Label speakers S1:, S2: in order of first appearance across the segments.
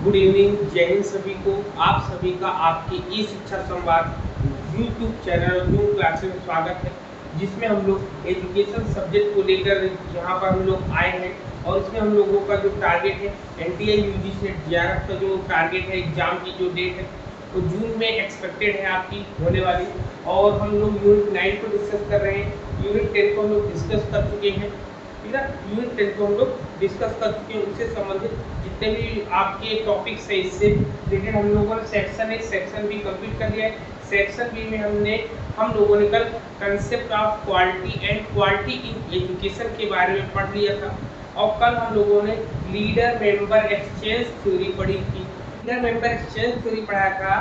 S1: Good evening, जय हिंद सभी को। आप सभी का आपके ई शिक्षा संवाद यूट्यूब चैनल न्यू क्लासेस में स्वागत है, जिसमें हम लोग एजुकेशन सब्जेक्ट को लेकर यहाँ पर हम लोग आए हैं। और इसमें हम लोगों का जो टारगेट है एनटीए यूजीसी जेआरएफ का जो टारगेट है, एग्जाम की जो डेट है वो जून में एक्सपेक्टेड है आपकी होने वाली। और हम लोग यूनिट 9 को डिस्कस कर रहे हैं। यूनिट 10 को हम लोग डिस्कस कर चुके हैं, ठीक है। यूनिट 10 को हम लोग डिस्कस कर चुके हैं। उससे संबंधित जितने भी आपके टॉपिक्स है इससे रिलेटेड हम लोगों ने सेक्शन बी कंप्लीट कर लिया है। सेक्शन बी में हम लोगों ने कल concept of quality and quality in education के बारे में पढ़ लिया था। और कल हम लोगों ने लीडर मेंबर एक्सचेंज थ्योरी पढ़ी थी। लीडर मेंबर एक्सचेंज थ्योरी पढ़ा था,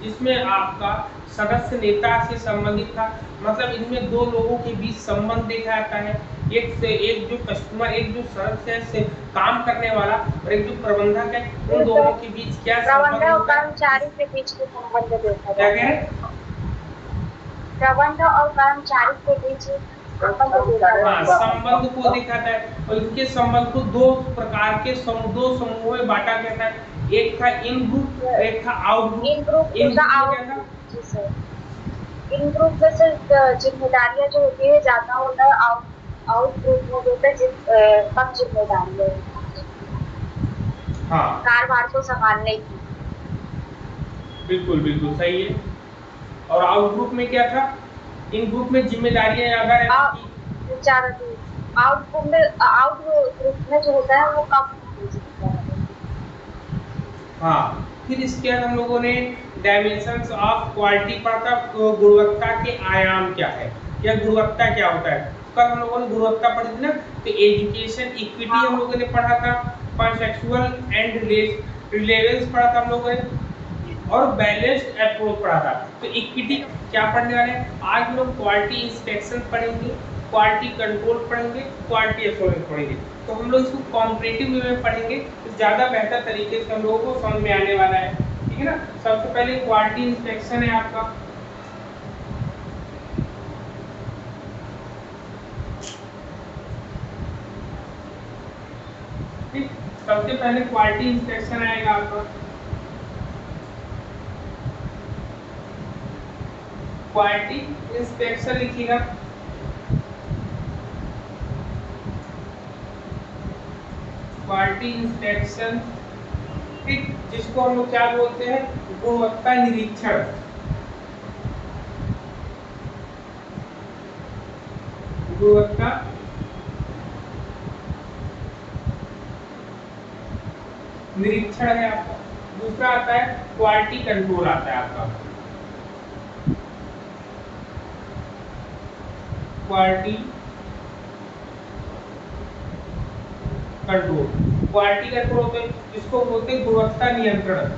S1: जिसमें आपका सदस्य नेता से संबंधित था। मतलब इनमें दो लोगों के बीच संबंध देखा जाता है, एक जो कस्टमर, एक जो सदस्य से काम करने वाला और एक जो प्रबंधक है, उन दोनों के बीच क्या संबंध
S2: प्रबंधक और कर्मचारी के बीच के संबंध देखा
S1: क्या
S2: जाता है। प्रबंधक और कर्मचारी के बीच संबंध
S1: को दिखाता है। और इनके संबंध को दो प्रकार के दो समूहों में बांटा गया था। एक था इन ग्रुप, एक था आउट ग्रुप।
S2: इन ग्रुप में से जिम्मेदारियां जो होती है ज्यादा होता है। आउट ग्रुप में जो होता है कम जिम्मेदारी है, कार्यभार को संभालने की।
S1: बिल्कुल बिल्कुल सही है। और आउट ग्रुप में क्या था? इन ग्रुप में जिम्मेदारियां ज्यादा रहती थी।
S2: आउट ग्रुप में जो होता है वो कम।
S1: हाँ, फिर इसके बाद हम लोगों ने डायमेंशंस ऑफ क्वालिटी पढ़ा था। गुणवत्ता के आयाम क्या है या गुणवत्ता क्या होता है। कल हम लोगों ने गुणवत्ता पढ़ी थी ना। तो एजुकेशन इक्विटी हम लोगों ने पढ़ा था, कॉन्सेप्चुअल एंड रिलेवेंस पढ़ा था हम लोगों ने, और बैलेंस्ड अप्रोच पढ़ा था। तो इक्विटी क्या पढ़ने वाले हैं आज हम लोग? क्वालिटी इंस्पेक्शन पढ़ेंगे, क्वालिटी कंट्रोल पढ़ेंगे, क्वालिटी एश्योरेंस पढ़ेंगे। तो हम लोग इसको कॉम्परेटिव वे में पढ़ेंगे तो ज़्यादा बेहतर तरीके से हम लोगों को समझ में आने वाला है, ठीक है ना। सबसे पहले क्वालिटी इंस्पेक्शन है आपका। ठीक, सबसे पहले क्वालिटी इंस्पेक्शन आएगा आपका। क्वालिटी इंस्पेक्शन लिखिएगा। क्वालिटी इंस्पेक्शन, ठीक, जिसको हम लोग क्या बोलते हैं? गुणवत्ता निरीक्षण। गुणवत्ता निरीक्षण है आपका। दूसरा आता है क्वालिटी कंट्रोल आता है आपका। क्वालिटी कंट्रोल, क्वालिटी कंट्रोल होते हैं जिसको बोलते हैं गुणवत्ता नियंत्रण।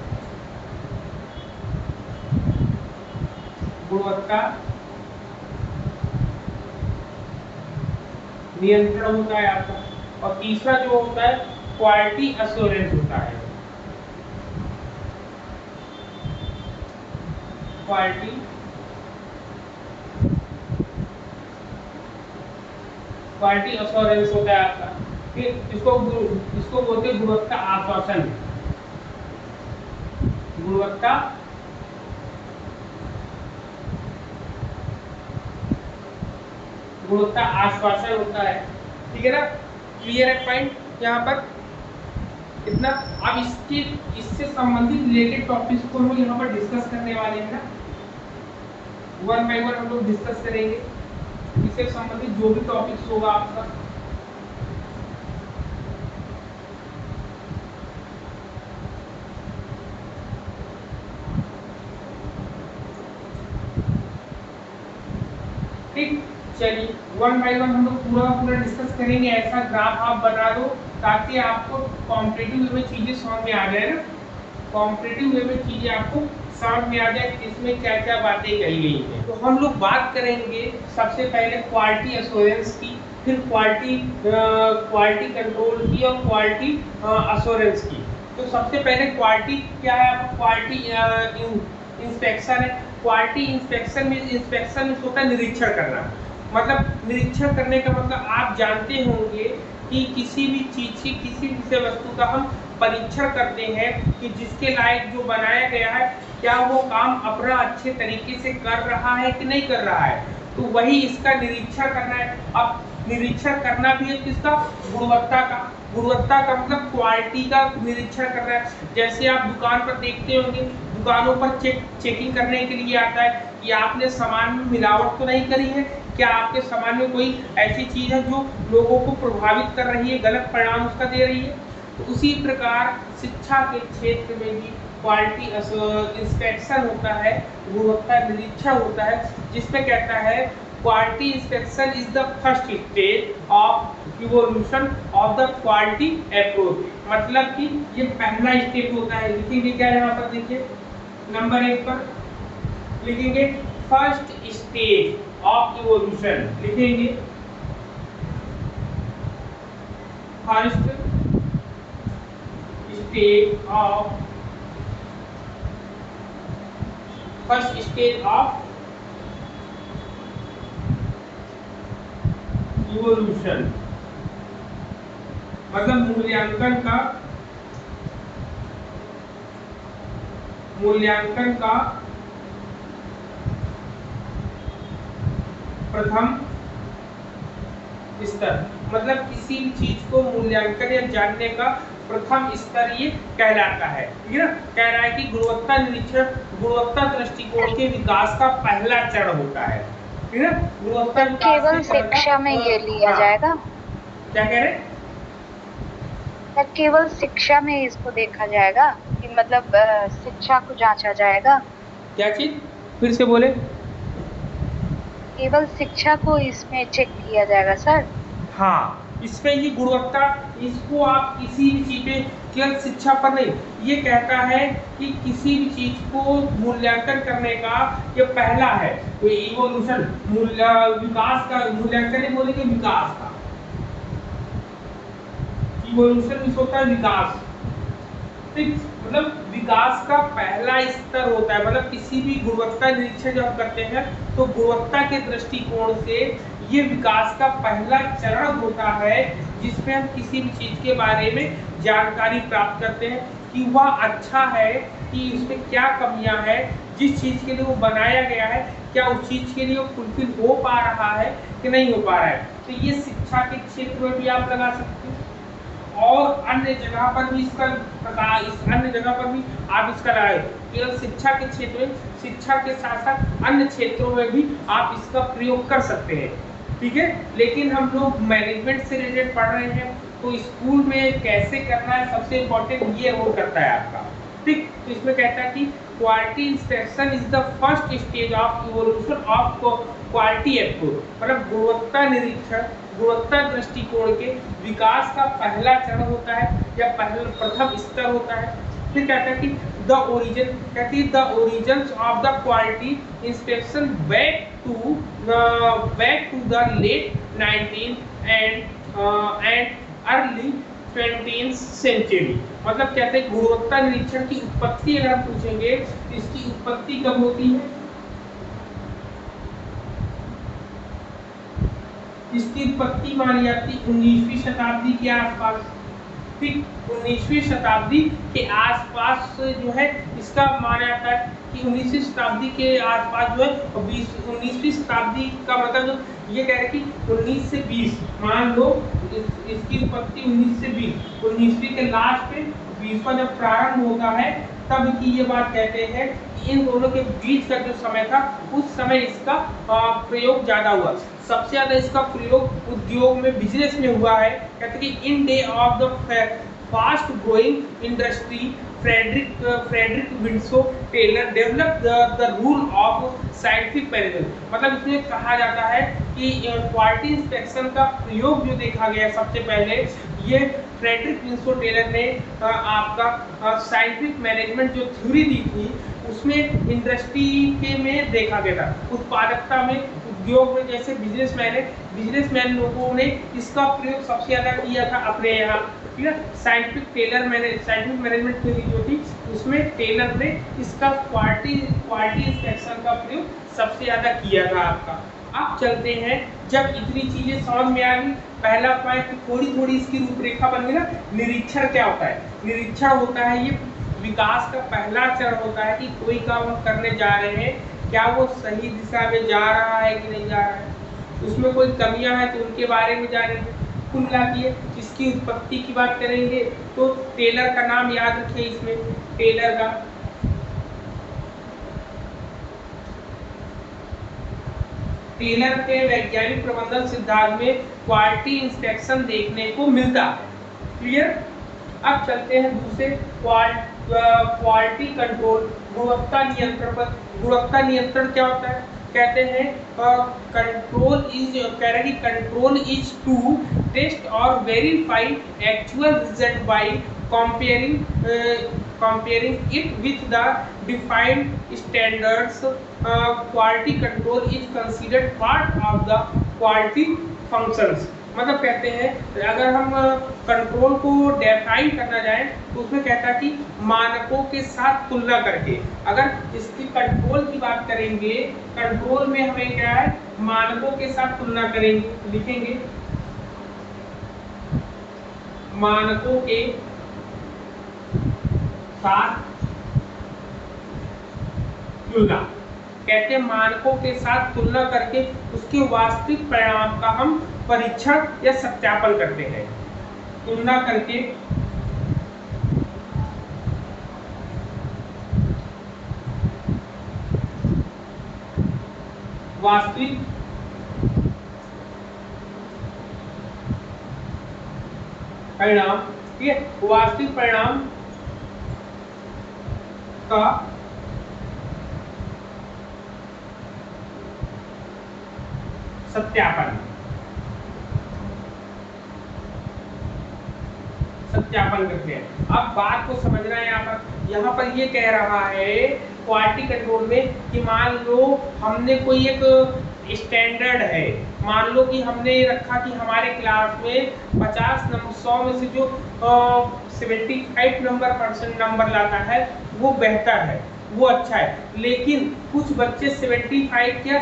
S1: गुणवत्ता नियंत्रण होता है आपका। और तीसरा जो होता है क्वालिटी एश्योरेंस होता है। क्वालिटी एश्योरेंस होता है आपका। फिर इसको बोलते हैं गुणवत्ता आश्वासन। गुणवत्ता आश्वासन होता है, ठीक है ना। क्लियर है पॉइंट यहाँ पर इतना। अब इससे संबंधित रिलेटेड टॉपिक्स को हम यहाँ पर डिस्कस करने वाले हैं ना। वन बाय वन हम लोग डिस्कस करेंगे इससे संबंधित जो भी टॉपिक्स होगा आपका। ठीक, चलिए वन बाय वन हम लोग पूरा डिस्कस करेंगे। ऐसा ग्राफ आप बना दो ताकि आपको कॉम्पिटिटिव वे में चीजें समझ में आ जाए ना। कॉम्पिटिटिव वे में चीजें आपको समझ में आ जाए किसमें क्या क्या बातें कही गई हैं। तो हम लोग बात करेंगे सबसे पहले क्वालिटी एश्योरेंस की, फिर क्वालिटी कंट्रोल की और क्वालिटी एश्योरेंस की। तो सबसे पहले क्वालिटी क्या है? क्वालिटी इंस्पेक्शन है। क्वालिटी इंस्पेक्शन में होता है निरीक्षण करना। मतलब निरीक्षण करने का मतलब आप जानते होंगे कि किसी भी चीज की, किसी विषय वस्तु का हम परीक्षण करते हैं कि जिसके लायक जो बनाया गया है क्या वो काम अपना अच्छे तरीके से कर रहा है कि नहीं कर रहा है, तो वही इसका निरीक्षण करना है। अब निरीक्षण करना भी है किसका, गुणवत्ता का। गुणवत्ता का मतलब क्वालिटी का निरीक्षण करना है। जैसे आप दुकान पर देखते होंगे, दुकानों पर चेकिंग करने के लिए आता है कि आपने सामान में मिलावट तो नहीं करी है, क्या आपके सामान में कोई ऐसी चीज है जो लोगों को प्रभावित कर रही है, गलत परिणाम उसका दे रही है। तो उसी प्रकार शिक्षा के क्षेत्र में भी क्वालिटी इंस्पेक्शन होता है, गुणवत्ता निरीक्षण होता है, जिसमें कहता है quality inspection is the first stage of evolution of the quality approach. मतलब कि ये पहला स्टेप होता है। लिखेंगे क्या यहाँ पर, देखिए नंबर 1 पर लिखेंगे फर्स्ट स्टेज ऑफ इवोल्यूशन, लिखेंगे फर्स्ट स्टेज ऑफ इवोल्यूशन, मतलब मूल्यांकन का प्रथम स्तर। मतलब किसी भी चीज को मूल्यांकन या जानने का प्रथम स्तर ये कहलाता है। ठीक है ना, कह रहा है कि गुणवत्ता निरीक्षण गुणवत्ता दृष्टिकोण के विकास का पहला चरण होता है। ठीक है, गुणवत्ता
S2: केवल शिक्षा में ये लिया जाएगा।
S1: क्या कह रहे हैं,
S2: केवल शिक्षा में इसको देखा जाएगा कि मतलब शिक्षा को जांचा जाएगा।
S1: क्या चीज, फिर से बोले।
S2: केवल शिक्षा को इसमें चेक किया जाएगा सर।
S1: हाँ, इसमें ये गुणवत्ता, इसको आप किसी भी चीज पे, केवल शिक्षा पर नहीं, ये कहता है कि किसी भी चीज को मूल्यांकन करने का ये पहला है। तो इवोल्यूशन विकास का मूल्यांकन नहीं बोलेंगे, विकास का। इवोल्यूशन में होता है विकास, ठीक, मतलब विकास का पहला स्तर होता है। मतलब किसी भी गुणवत्ता निरीक्षण जब करते हैं तो गुणवत्ता के दृष्टिकोण से ये विकास का पहला चरण होता है, जिसमें हम किसी भी चीज के बारे में जानकारी प्राप्त करते हैं कि वह अच्छा है, कि उसमें क्या कमियां हैं, जिस चीज के लिए वो बनाया गया है क्या उस चीज के लिए वो फुलफिल हो पा रहा है कि नहीं हो पा रहा है। तो ये शिक्षा के क्षेत्र में भी आप लगा सकते हैं, और अन्य जगह पर भी इसका प्रकार, अन्य जगह पर भी आप इसका लगाए। केवल शिक्षा के क्षेत्र में, शिक्षा के साथ साथ अन्य क्षेत्रों में भी आप इसका प्रयोग कर सकते हैं। ठीक है, लेकिन हम लोग मैनेजमेंट से रिलेटेड पढ़ रहे हैं, तो स्कूल में कैसे करना है सबसे इम्पोर्टेंट ये रोल करता है आपका। ठीक, तो इसमें कहता है कि quality inspection is the first stage of evolution of quality approach. मतलब गुणवत्ता निरीक्षण गुणवत्ता दृष्टिकोण के विकास का पहला चरण होता है या पहला प्रथम स्तर होता है। फिर कहता है कि द ओरिजिन, कहती है the origins of the quality inspection back to the late 19th and early 20th century. मतलब कहते हैं गुणवत्ता निरीक्षण की उत्पत्ति अगर हम पूछेंगे तो इसकी उत्पत्ति कब होती है, इसकी उत्पत्ति मानी जाती 19वीं शताब्दी के आसपास। ठीक, 19वीं शताब्दी के आसपास जो है इसका माना जाता है कि 19वीं शताब्दी के आसपास जो है 19वीं शताब्दी का मतलब जो ये कह रहे कि 19 से 20 मान लो इसकी उत्पत्ति 19 से 20, 19वीं के लास्ट पे 20वां जब प्रारंभ होता है तब की ये बात कहते हैं कि इन दोनों के बीच का जो समय था उस समय इसका प्रयोग ज्यादा हुआ। सबसे ज्यादा इसका प्रयोग उद्योग में, बिजनेस में हुआ है। कहते हैं कि in day of the fast growing industry Frederick विंडसो Taylor develop the rule of scientific management. मतलब इसमें कहा जाता है कि क्वालिटी इंस्पेक्शन का प्रयोग जो देखा गया सबसे पहले ये फ्रेडरिक विंडसो टेलर ने आपका साइंटिफिक मैनेजमेंट जो थ्योरी दी थी उसमें इंडस्ट्री के में देखा गया था। उत्पादकता में, उद्योग में, जैसे बिजनेसमैन लोगों ने इसका प्रयोग सबसे ज्यादा किया था अपने यहाँ। ठीक है, साइंटिफिक मैनेजमेंट थ्योरी जो थी उसमें टेलर ने इसका क्वालिटी इंस्पेक्शन का प्रयोग सबसे ज्यादा किया था आपका। अब चलते हैं, जब इतनी चीजें समझ में आ गई, पहला पॉइंट थोड़ी थोड़ी इसकी रूपरेखा बन गई ना। निरीक्षण क्या होता है? निरीक्षण होता है ये विकास का पहला चरण होता है कि कोई काम हम करने जा रहे हैं, क्या वो सही दिशा में जा रहा है कि नहीं जा रहा है, उसमें कोई कमियां हैं तो उनके बारे में जानेंगे। कुल मिलाकर इसकी उत्पत्ति की बात करेंगे तो टेलर का नाम याद रखिए, इसमें टेलर का टेलर के वैज्ञानिक प्रबंधन सिद्धांत में क्वालिटी इंस्पेक्शन देखने को मिलता है। क्लियर? अब चलते हैं दूसरे क्वालिटी कंट्रोल, गुणवत्ता नियंत्रण पर। गुणवत्ता नियंत्रण क्या होता है? कहते हैं कंट्रोल इज टू टेस्ट और verify actual result by comparing it with the defined standards. Quality control is considered part of the quality functions. मतलब कहते हैं अगर हम कंट्रोल को डिफाइन करना जाए तो उसमें कहता है कि मानकों के साथ तुलना करके। अगर इसकी कंट्रोल की बात करेंगे, कंट्रोल में हमें क्या है, मानकों के साथ तुलना करेंगे, लिखेंगे मानकों के साथ तुलना। कहते हैं मानकों के साथ तुलना करके उसके वास्तविक परिणाम का हम परीक्षण या सत्यापन करते हैं। तुलना करके वास्तविक परिणाम, ठीक है, वास्तविक परिणाम का सत्यापन करते हैं। अब बात को समझना है यहाँ पर ये कह रहा है क्वालिटी कंट्रोल में कि मान लो हमने कोई एक स्टैंडर्ड है, मान लो कि हमने रखा कि हमारे क्लास में 100 में से जो 75 नंबर लाता है वो बेहतर है, वो अच्छा है, लेकिन कुछ बच्चे 75 या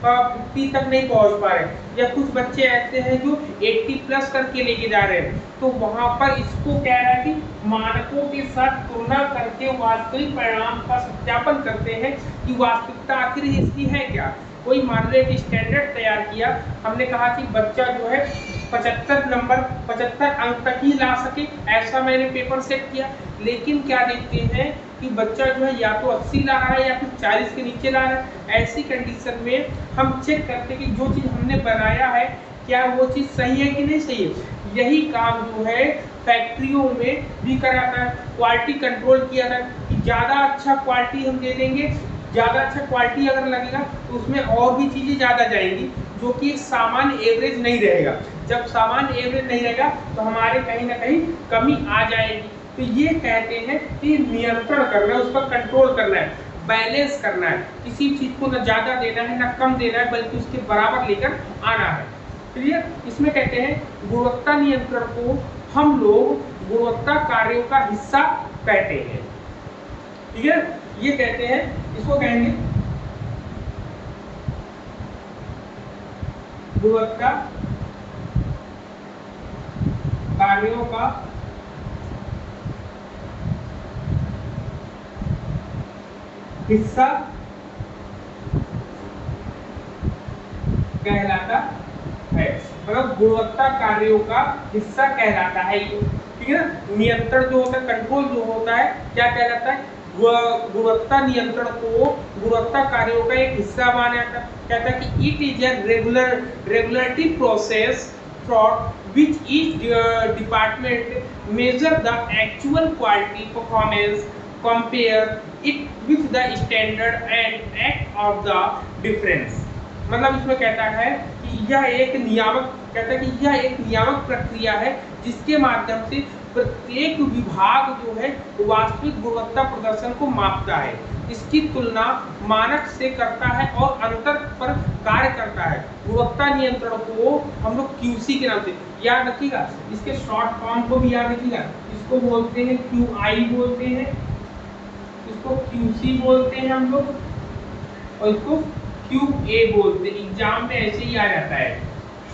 S1: 50 तक नहीं पहुंच पा रहे, या कुछ बच्चे ऐसे हैं जो 80 प्लस करके लेके जा रहे हैं, तो वहां पर इसको कह रहा है कि मानकों के साथ तुलना करके वास्तविक परिणाम का सत्यापन करते हैं कि वास्तविकता आखिर इसकी है क्या। कोई मान लो एक स्टैंडर्ड तैयार किया, हमने कहा कि बच्चा जो है 75 अंक तक ही ला सके, ऐसा मैंने पेपर सेट किया, लेकिन क्या देखते हैं कि बच्चा जो है या तो 80 ला रहा है या फिर 40 के नीचे ला रहा है। ऐसी कंडीशन में हम चेक करते हैं कि जो चीज़ हमने बनाया है क्या वो चीज़ सही है कि नहीं सही है। यही काम जो है फैक्ट्रियों में भी कराता है, क्वालिटी कंट्रोल किया था कि ज़्यादा अच्छा क्वालिटी हम दे देंगे, ज़्यादा अच्छा क्वालिटी अगर लगेगा तो उसमें और भी चीज़ें ज़्यादा जाएंगी, जो कि एक सामान्य एवरेज नहीं रहेगा। जब सामान्य एवरेज नहीं रहेगा तो हमारे कहीं ना कहीं कमी आ जाएगी। तो ये कहते हैं कि नियंत्रण करना है, उस पर कंट्रोल करना है, बैलेंस करना है, किसी चीज़ को न ज़्यादा देना है न कम देना है, बल्कि उसके बराबर लेकर आना है। क्लियर? इसमें कहते हैं गुणवत्ता नियंत्रण को हम लोग गुणवत्ता कार्यों का हिस्सा कहते हैं। ठीक है, ये कहते हैं, इसको कहेंगे गुणवत्ता कार्यों का हिस्सा कहलाता है, मतलब गुणवत्ता कार्यों का हिस्सा कहलाता है। ठीक है ना। नियंत्रण जो होता है, कंट्रोल जो होता है, क्या कहलाता है, गुणवत्ता नियंत्रण को गुणवत्ता कार्यों का एक हिस्सा माना जाता है। कहता है कि it is a regulatory process from which each department measure the actual quality performance, compare it with the standard and act of the difference। मतलब इसमें कहता है कि यह एक नियामक प्रक्रिया है जिसके माध्यम से प्रत्येक विभाग जो है वास्तविक गुणवत्ता प्रदर्शन को मापता है, इसकी तुलना मानक से करता है और अंतर पर कार्य करता है। गुणवत्ता नियंत्रण को हम लोग QC के नाम से याद रखिएगा, इसके शॉर्ट फॉर्म को भी याद रखिएगा। इसको बोलते हैं QI बोलते हैं, इसको QC बोलते हैं हम लोग, और इसको QA बोलते हैं, एग्जाम में ऐसे ही आ जाता है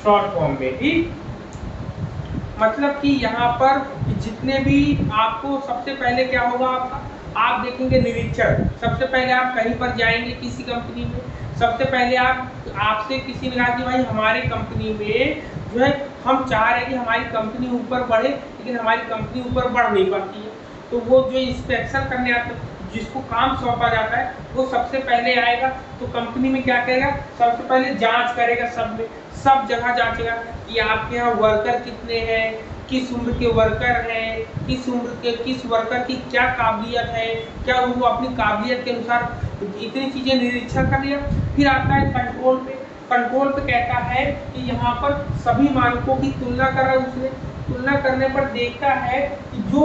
S1: शॉर्ट फॉर्म में। ठीक, मतलब कि यहाँ पर जितने भी आपको सबसे पहले क्या होगा, आप देखेंगे निरीक्षण। सबसे पहले आप कहीं पर जाएंगे किसी कंपनी में, सबसे पहले आपसे किसी ने कहा कि भाई हमारे कंपनी में जो है हम चाह रहे हैं कि हमारी कंपनी ऊपर बढ़े, लेकिन हमारी कंपनी ऊपर बढ़ नहीं पाती है। तो वो जो इंस्पेक्शन करने आते हैं, जिसको काम सौंपा जाता है, वो सबसे पहले आएगा। तो कंपनी में क्या करेगा, सबसे पहले जांच करेगा, सब जगह जांचेगा कि आपके यहाँ वर्कर कितने हैं, किस उम्र के वर्कर हैं, किस वर्कर की क्या काबिलियत है, क्या वो अपनी काबिलियत के अनुसार इतनी चीजें निरीक्षण कर लिया। फिर आता है कंट्रोल पे। कंट्रोल पे कहता है कि यहाँ पर सभी मानकों की तुलना करा उसने, तुलना करने पर देखता है कि जो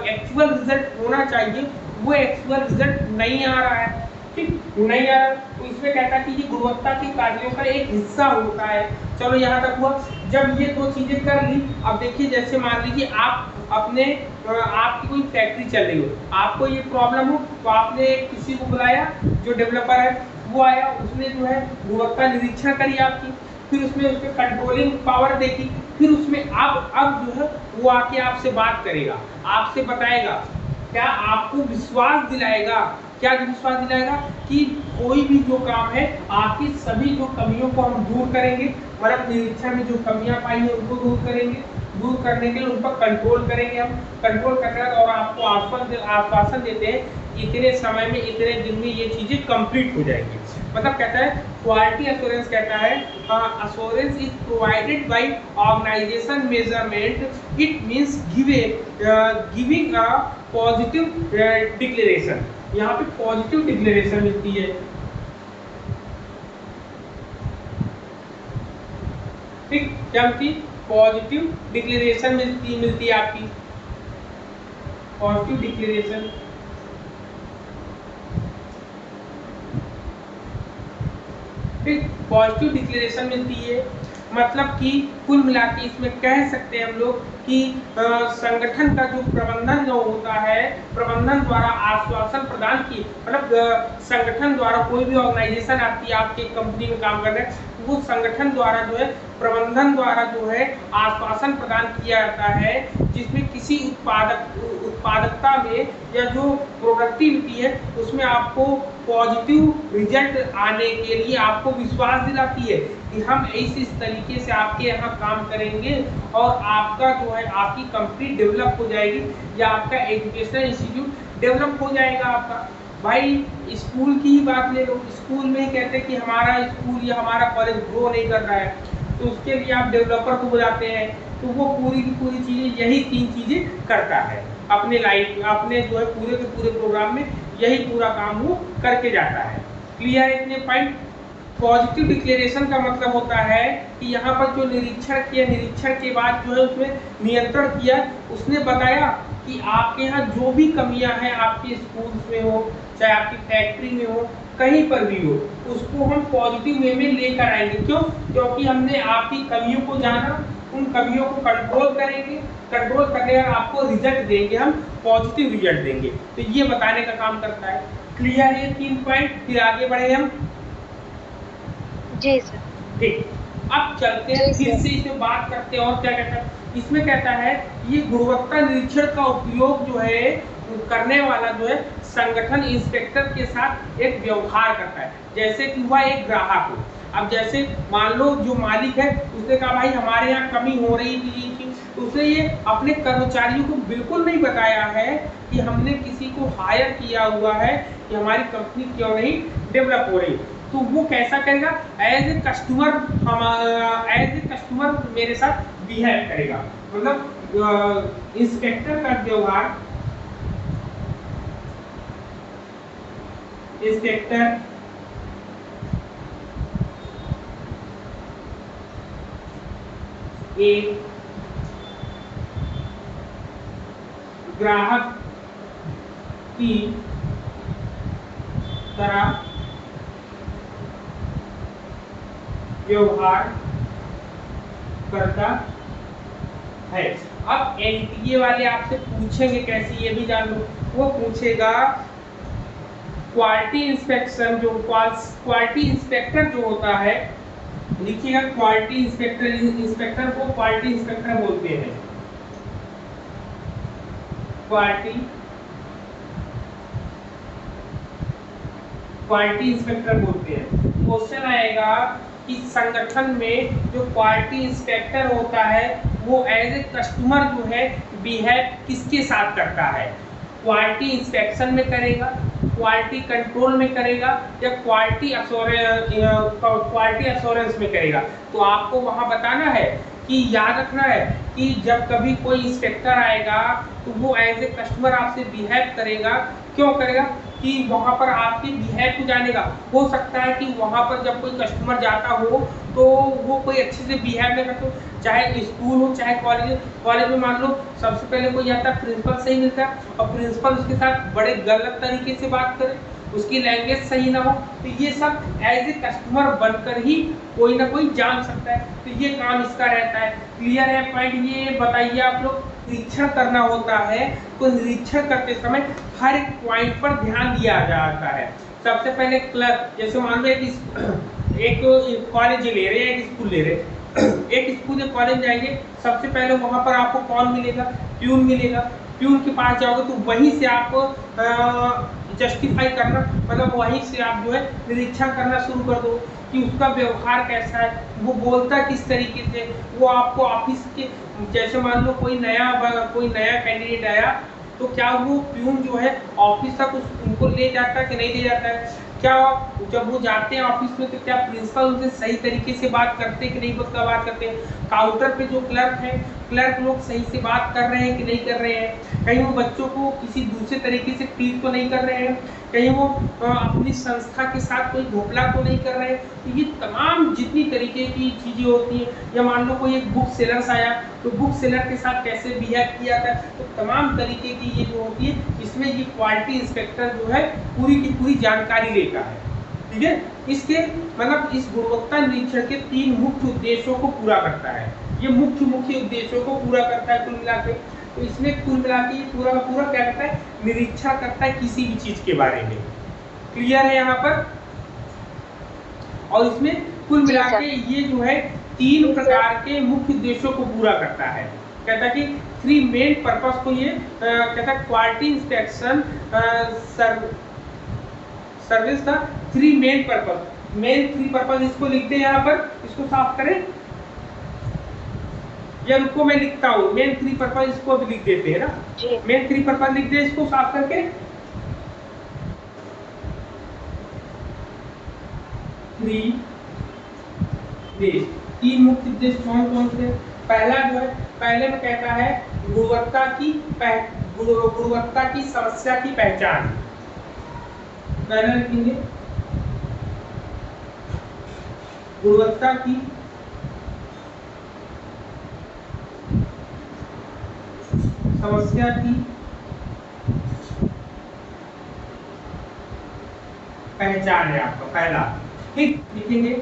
S1: एक्चुअल रिजल्ट होना चाहिए वो एक्चुअल रिजल्ट नहीं आ रहा है। ठीक, नहीं आ रहा, तो इसमें कहता है कि ये गुणवत्ता के कार्यों का एक हिस्सा होता है। चलो यहाँ तक हुआ। जब ये दो चीजें कर ली, अब देखिए जैसे मान लीजिए आप आपकी कोई फैक्ट्री चल रही हो, आपको ये प्रॉब्लम हो, तो आपने किसी को बुलाया, जो डेवलपर है वो आया, उसने जो है गुणवत्ता निरीक्षण करी आपकी, फिर उसमें उसके कंट्रोलिंग पावर देखी, फिर उसमें अब जो है वो आके आपसे बात करेगा, आपसे बताएगा, क्या आपको विश्वास दिलाएगा, क्या विश्वास दिलाएगा कि कोई भी जो काम है आपकी सभी जो कमियों को हम दूर करेंगे, मतलब निरीक्षण में जो कमियां पाई हैं उनको दूर करेंगे, दूर करने के लिए उन पर कंट्रोल करेंगे हम, कंट्रोल करने और आपको आश्वासन देते हैं इतने समय में, इतने दिन में ये चीजें कंप्लीट हो जाएंगी। मतलब कहता है क्वालिटी एश्योरेंस, कहता है assurance is provided by organization measurement, it means giving a positive declaration। यहाँ पे पॉजिटिव डिक्लेरेशन मिलती है। ठीक, क्या मिलती, पॉजिटिव डिक्लेरेशन मिलती है आपकी, पॉजिटिव डिक्लेरेशन। ठीक, पॉजिटिव डिक्लेरेशन मिलती है। मतलब कि कुल मिला के इसमें कह सकते हैं हम लोग कि संगठन का जो प्रबंधन जो होता है, प्रबंधन द्वारा आश्वासन प्रदान की, मतलब संगठन द्वारा कोई भी ऑर्गेनाइजेशन आपकी आपके कंपनी में काम कर रहे हैं, वो संगठन द्वारा जो है, प्रबंधन द्वारा जो है आश्वासन प्रदान किया जाता है, जिसमें किसी उत्पादकता में या जो प्रोडक्टिविटी है उसमें आपको पॉजिटिव रिजल्ट आने के लिए आपको विश्वास दिलाती है कि हम इस तरीके से आपके यहाँ काम करेंगे और आपका जो है आपकी कंपनी डेवलप हो जाएगी या आपका एजुकेशनल इंस्टीट्यूट डेवलप हो जाएगा आपका। भाई स्कूल की ही बात ले लो, स्कूल में ही कहते हैं कि हमारा स्कूल या हमारा कॉलेज ग्रो नहीं कर रहा है, तो उसके लिए आप डेवलपर को बुलाते हैं, तो वो पूरी की पूरी चीजें यही 3 चीजें करता है अपने लाइफ, अपने जो है पूरे के पूरे प्रोग्राम में यही पूरा काम वो करके जाता है। क्लियर है इतने पॉइंट। पॉजिटिव डिक्लेरेशन का मतलब होता है कि यहाँ पर जो निरीक्षण किया, निरीक्षण के बाद जो है उसमें नियंत्रण किया, उसने बताया कि आपके यहाँ जो भी कमियां हैं आपके स्कूल्स में हो, चाहे आपकी फैक्ट्री में हो, कहीं पर भी हो, उसको हम पॉजिटिव वे में लेकर आएंगे। क्यों? क्योंकि हमने आपकी कमियों को जाना, उन कमियों को कंट्रोल करेंगे, कंट्रोल करने का आपको रिजल्ट देंगे, हम पॉजिटिव रिजल्ट देंगे। तो ये बताने का काम करता है। क्लियर है 3 पॉइंट। फिर आगे बढ़े हम।
S2: जी सर।
S1: ठीक, अब चलते हैं फिर से इसमें बात करते हैं और क्या कहता है। इसमें कहता है ये गुणवत्ता निरीक्षण का उपयोग जो है करने वाला जो है संगठन इंस्पेक्टर के साथ एक व्यवहार करता है, जैसे कि वह एक ग्राहक हो। अब जैसे मान लो जो मालिक है उसने कहा भाई हमारे यहाँ कमी हो रही थी, तो उसने ये अपने कर्मचारियों को बिल्कुल नहीं बताया है कि हमने किसी को हायर किया हुआ है कि हमारी कंपनी क्यों नहीं डेवलप हो रही। तो वो कैसा करेगा, एज ए कस्टमर मेरे साथ बिहेव करेगा। मतलब इंस्पेक्टर का व्यवहार, इंस्पेक्टर एक ग्राहक की तरह व्यवहार करता है। अब एनटीए वाले आपसे पूछेंगे कैसे, ये भी जान लो। वो पूछेगा क्वालिटी इंस्पेक्शन जो क्वालिटी इंस्पेक्टर जो होता है, लिखिएगा क्वालिटी इंस्पेक्टर को क्वालिटी इंस्पेक्टर बोलते हैं। क्वालिटी इंस्पेक्टर बोलते हैं। क्वेश्चन आएगा कि संगठन में जो क्वालिटी इंस्पेक्टर होता है वो एज ए कस्टमर जो है बिहेव किसके साथ करता है, क्वालिटी इंस्पेक्शन में करेगा, क्वालिटी कंट्रोल में करेगा, या क्वालिटी अश्योरेंस में करेगा। तो आपको वहां बताना है कि याद रखना है कि जब कभी कोई इंस्पेक्टर आएगा तो वो एज ए कस्टमर आपसे बिहेव करेगा। क्यों करेगा कि वहां पर आपके बिहेव को जानेगा। हो सकता है कि वहां पर जब कोई कस्टमर जाता हो तो वो कोई अच्छे से बिहेव नहीं करते, चाहे स्कूल हो चाहे कॉलेज में मान लो सबसे पहले कोई आता है प्रिंसिपल से ही मिलता है और प्रिंसिपल उसके साथ बड़े गलत तरीके से बात करे, उसकी लैंग्वेज सही ना हो, तो ये सब एज ए कस्टमर बनकर ही कोई ना कोई जान सकता है। तो ये काम इसका रहता है। क्लियर है पॉइंट? ये बताइए आप लोग। निरीक्षण करना होता है तो निरीक्षण करते समय हर एक पॉइंट पर ध्यान दिया जाता है। सबसे पहले क्लर्क, जैसे मान लो एक कॉलेज ले रहे हैं, एक स्कूल ले रहे हैं, एक स्कूल या कॉलेज जाएंगे, सबसे पहले वहां पर आपको कौन मिलेगा? प्यून मिलेगा। प्यून के पास जाओगे तो वहीं से आप जस्टिफाई करना, मतलब वहीं से आप जो है निरीक्षण करना शुरू कर दो कि उसका व्यवहार कैसा है, वो बोलता किस तरीके से, वो आपको ऑफिस के, जैसे मान लो कोई नया कैंडिडेट आया तो क्या वो प्यून जो है ऑफिस तक उनको ले जाता है कि नहीं ले जाता है? क्या जब वो जाते हैं ऑफिस में तो क्या प्रिंसिपल उनसे सही तरीके से बात करते हैं कि नहीं बात करते हैं? काउंटर पे जो क्लर्क है, क्लर्क लोग सही से बात कर रहे हैं कि नहीं कर रहे हैं? कहीं वो बच्चों को किसी दूसरे तरीके से ट्रीट तो नहीं कर रहे हैं? कहीं वो अपनी संस्था के साथ कोई घोटाला तो नहीं कर रहे हैं? तो ये तमाम जितनी तरीके की चीज़ें होती हैं, या मान लो कोई एक बुक सेलर्स आया तो बुक सेलर के साथ कैसे बिहेव किया था, तो तमाम तरीके की ये जो होती है इसमें ये क्वालिटी इंस्पेक्टर जो है पूरी की पूरी जानकारी लेता है। ठीक है? इसके मतलब इस गुणवत्ता निरीक्षण के 3 मुख्य उद्देश्यों को पूरा करता है। ये मुख्य उद्देश्यों को पूरा करता है कुल मिला के। तो इसमें कुल मिला के ये पूरा का पूरा क्या करता है? निरीक्षण करता है किसी भी चीज के बारे में। क्लियर है यहाँ पर? और इसमें कुल मिला के ये जो है 3 प्रकार के मुख्य उद्देश्यों को पूरा करता है। कहता है कि 3 मेन पर्पस को ये कहता है quality inspection service the 3 main purpose. Main 3 purpose इसको लिखते हैं यहाँ पर, इसको साफ करें या रुको मैं लिखता हूँ। मेन 3 पर्पस इसको भी लिख देते हैं ना, मेन 3 पर्पस लिख दे इसको साफ करके। 3 मुख्य उद्देश्य कौन से? पहला जो है, पहले में कहता है गुणवत्ता की समस्या की पहचान। पहला लिखेंगे गुणवत्ता की समस्या की पहचान है आपका पहला। ठीक, लिखेंगे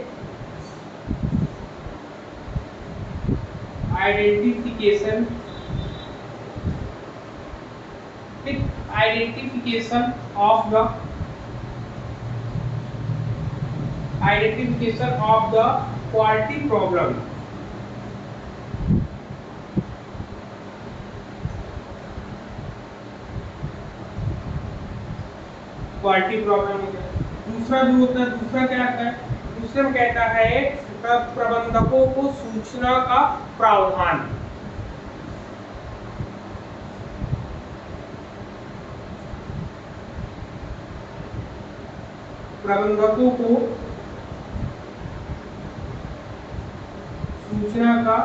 S1: आइडेंटिफिकेशन। ठीक, identification of the quality problem. Quality problem. दूसरा जो होता है, दूसरा क्या आता है? दूसरे में कहता है प्रबंधकों को सूचना का प्रावधान। प्रबंधकों को सूचना का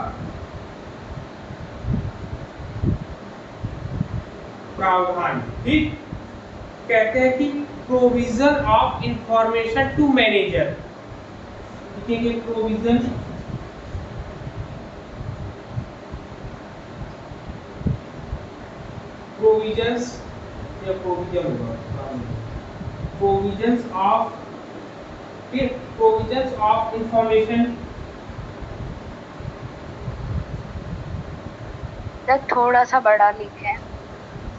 S1: प्रावधान। ठीक, कहते हैं कि provision of information to manager. लिखेंगे प्रोविजन प्रोविजंस या प्रोविजन ऑफ इंफॉर्मेशन।
S2: थोड़ा सा बड़ा लिखें।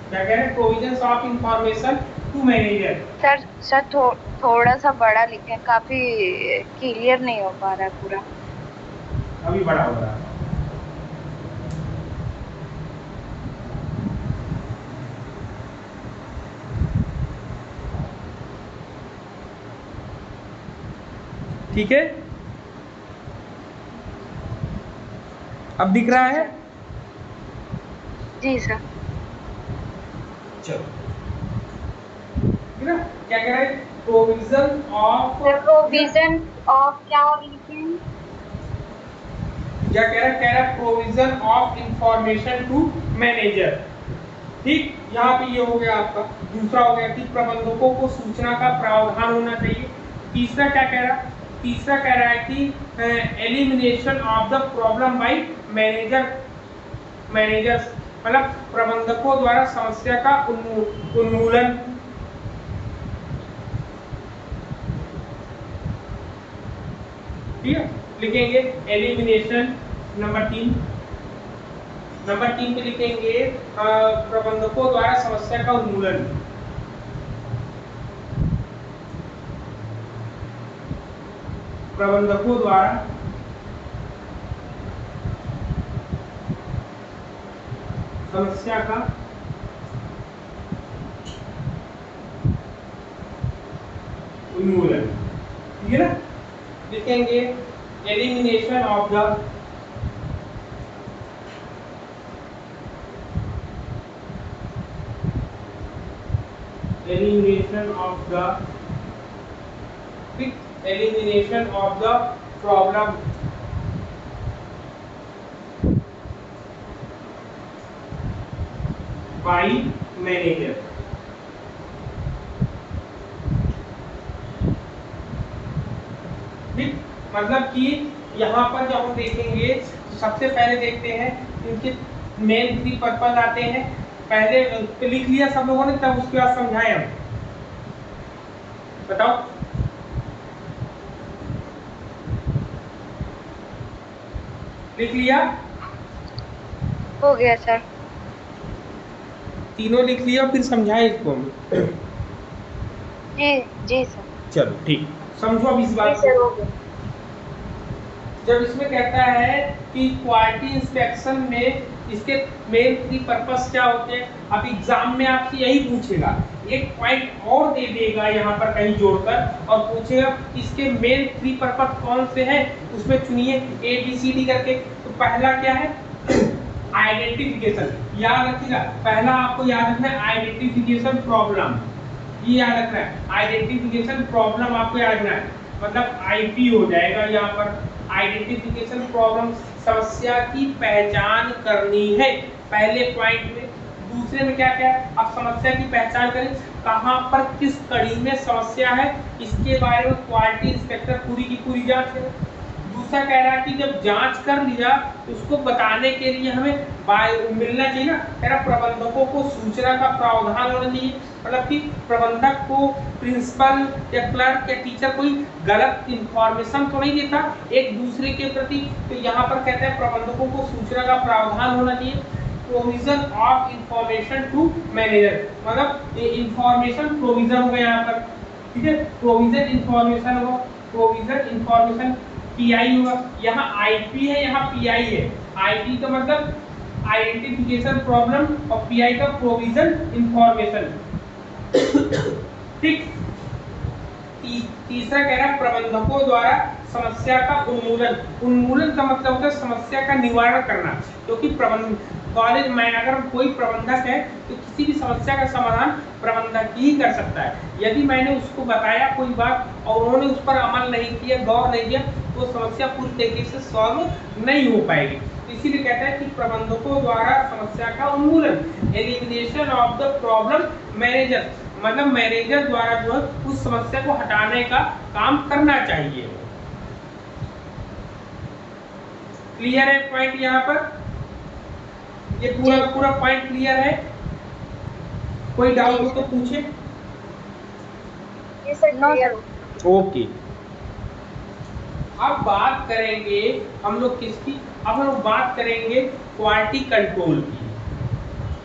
S1: क्या कह रहे हैं? Provisions of information to manager.
S2: Sir थोड़ा सा बड़ा लिखे, काफी क्लियर नहीं हो पा रहा है पूरा।
S1: अभी बड़ा हो रहा है। ठीक है, अब दिख रहा है?
S2: जी सर।
S1: चलो, ठीक है ना? क्या कह रहा है? प्रोविजन ऑफ,
S2: प्रोविजन ऑफ क्या लिखे?
S1: क्या कह रहा है? कह रहा है provision of information to manager. ठीक, यहाँ पे ये हो गया आपका। दूसरा हो गया कि प्रबंधकों को सूचना का प्रावधान होना चाहिए। तीसरा क्या कह रहा है? तीसरा कह रहा है कि elimination of the problem by managers, मतलब प्रबंधकों द्वारा समस्या का उन्मूलन। ठीक है, लिखेंगे एलिमिनेशन नंबर 3। नंबर 3 पे लिखेंगे प्रबंधकों द्वारा समस्या का उन्मूलन। प्रबंधकों द्वारा समस्या का उन्मूलन। ठीक है ना? लिखेंगे elimination of the elimination of the problem by manager। ठीक, मतलब कि यहाँ पर जब हम देखेंगे तो सबसे पहले देखते हैं इनके मेन 3 पर्पस आते हैं। पहले लिख लिया सब लोगों ने, तब उसके बाद समझाएं हम। बताओ, लिख लिया?
S2: हो गया सर।
S1: तीनों लिख लिया, फिर समझाएं इसको हम।
S2: जी जी सर।
S1: चलो ठीक, समझो अब इस बात को। जब इसमें कहता है कि क्वालिटी इंस्पेक्शन में इसके मेन 3 पर्पस क्या होते हैं, अब एग्जाम में आपसे यही पूछेगा, एक पॉइंट और दे देगा यहाँ पर कहीं जोड़कर और पूछेगा इसके मेन 3 पर्पस कौन से हैं, उसमें चुनिए ABCD करके। तो पहला क्या है? आइडेंटिफिकेशन। याद रखिएगा, पहला आपको याद रखना है आइडेंटिफिकेशन प्रॉब्लम, ये याद रखना है। आइडेंटिफिकेशन प्रॉब्लम आपको याद रखना है, मतलब IP हो जाएगा यहाँ पर। आइडेंटिफिकेशन प्रॉब्लम, समस्या की पहचान करनी है पहले पॉइंट में। दूसरे में क्या क्या है? अब समस्या की पहचान करें, कहाँ पर किस कड़ी में समस्या है, इसके बारे में क्वालिटी इंस्पेक्टर पूरी की पूरी जांच है। दूसरा कह रहा है कि जब जांच कर लिया उसको बताने के लिए हमें मिलना चाहिए ना, कह रहा प्रबंधकों को सूचना का प्रावधान होना चाहिए, मतलब कि प्रबंधक को प्रिंसिपल या क्लर्क या टीचर कोई गलत इंफॉर्मेशन तो नहीं देता एक दूसरे के प्रति। तो यहाँ पर कहते हैं प्रबंधकों को सूचना का प्रावधान होना चाहिए। Provision of information to manager, मतलब ये इंफॉर्मेशन प्रोविजन हो गया यहाँ पर। ठीक है, प्रोविजन इंफॉर्मेशन होगा, प्रोविजन इंफॉर्मेशन PI होगा। यहाँ IP है, यहाँ PI है। IP का मतलब आइडेंटिफिकेशन प्रॉब्लम और PI का प्रोविजन इंफॉर्मेशन। ठीक, तीसरा कह रहा है प्रबंधकों द्वारा समस्या का उन्मूलन। उन्मूलन का मतलब होता है समस्या का निवारण करना, क्योंकि कॉलेज में अगर कोई प्रबंधक है तो किसी भी समस्या का समाधान प्रबंधक ही कर सकता है। यदि मैंने उसको बताया कोई बात और उन्होंने उस पर अमल नहीं किया, गौर नहीं किया, तो समस्या पूरी तरीके से सॉल्व नहीं हो पाएगी। इसीलिए कहता है कि प्रबंधकों द्वारा समस्या का उन्मूलन, elimination of the problem manager, मतलब मैनेजर द्वारा जो है उस समस्या को हटाने का काम करना चाहिए। क्लियर है पॉइंट यहाँ पर? ये पूरा पॉइंट क्लियर है? कोई डाउट हो तो पूछे। ओके, अब बात करेंगे हम लोग किसकी? अब हम लोग बात करेंगे क्वालिटी कंट्रोल की,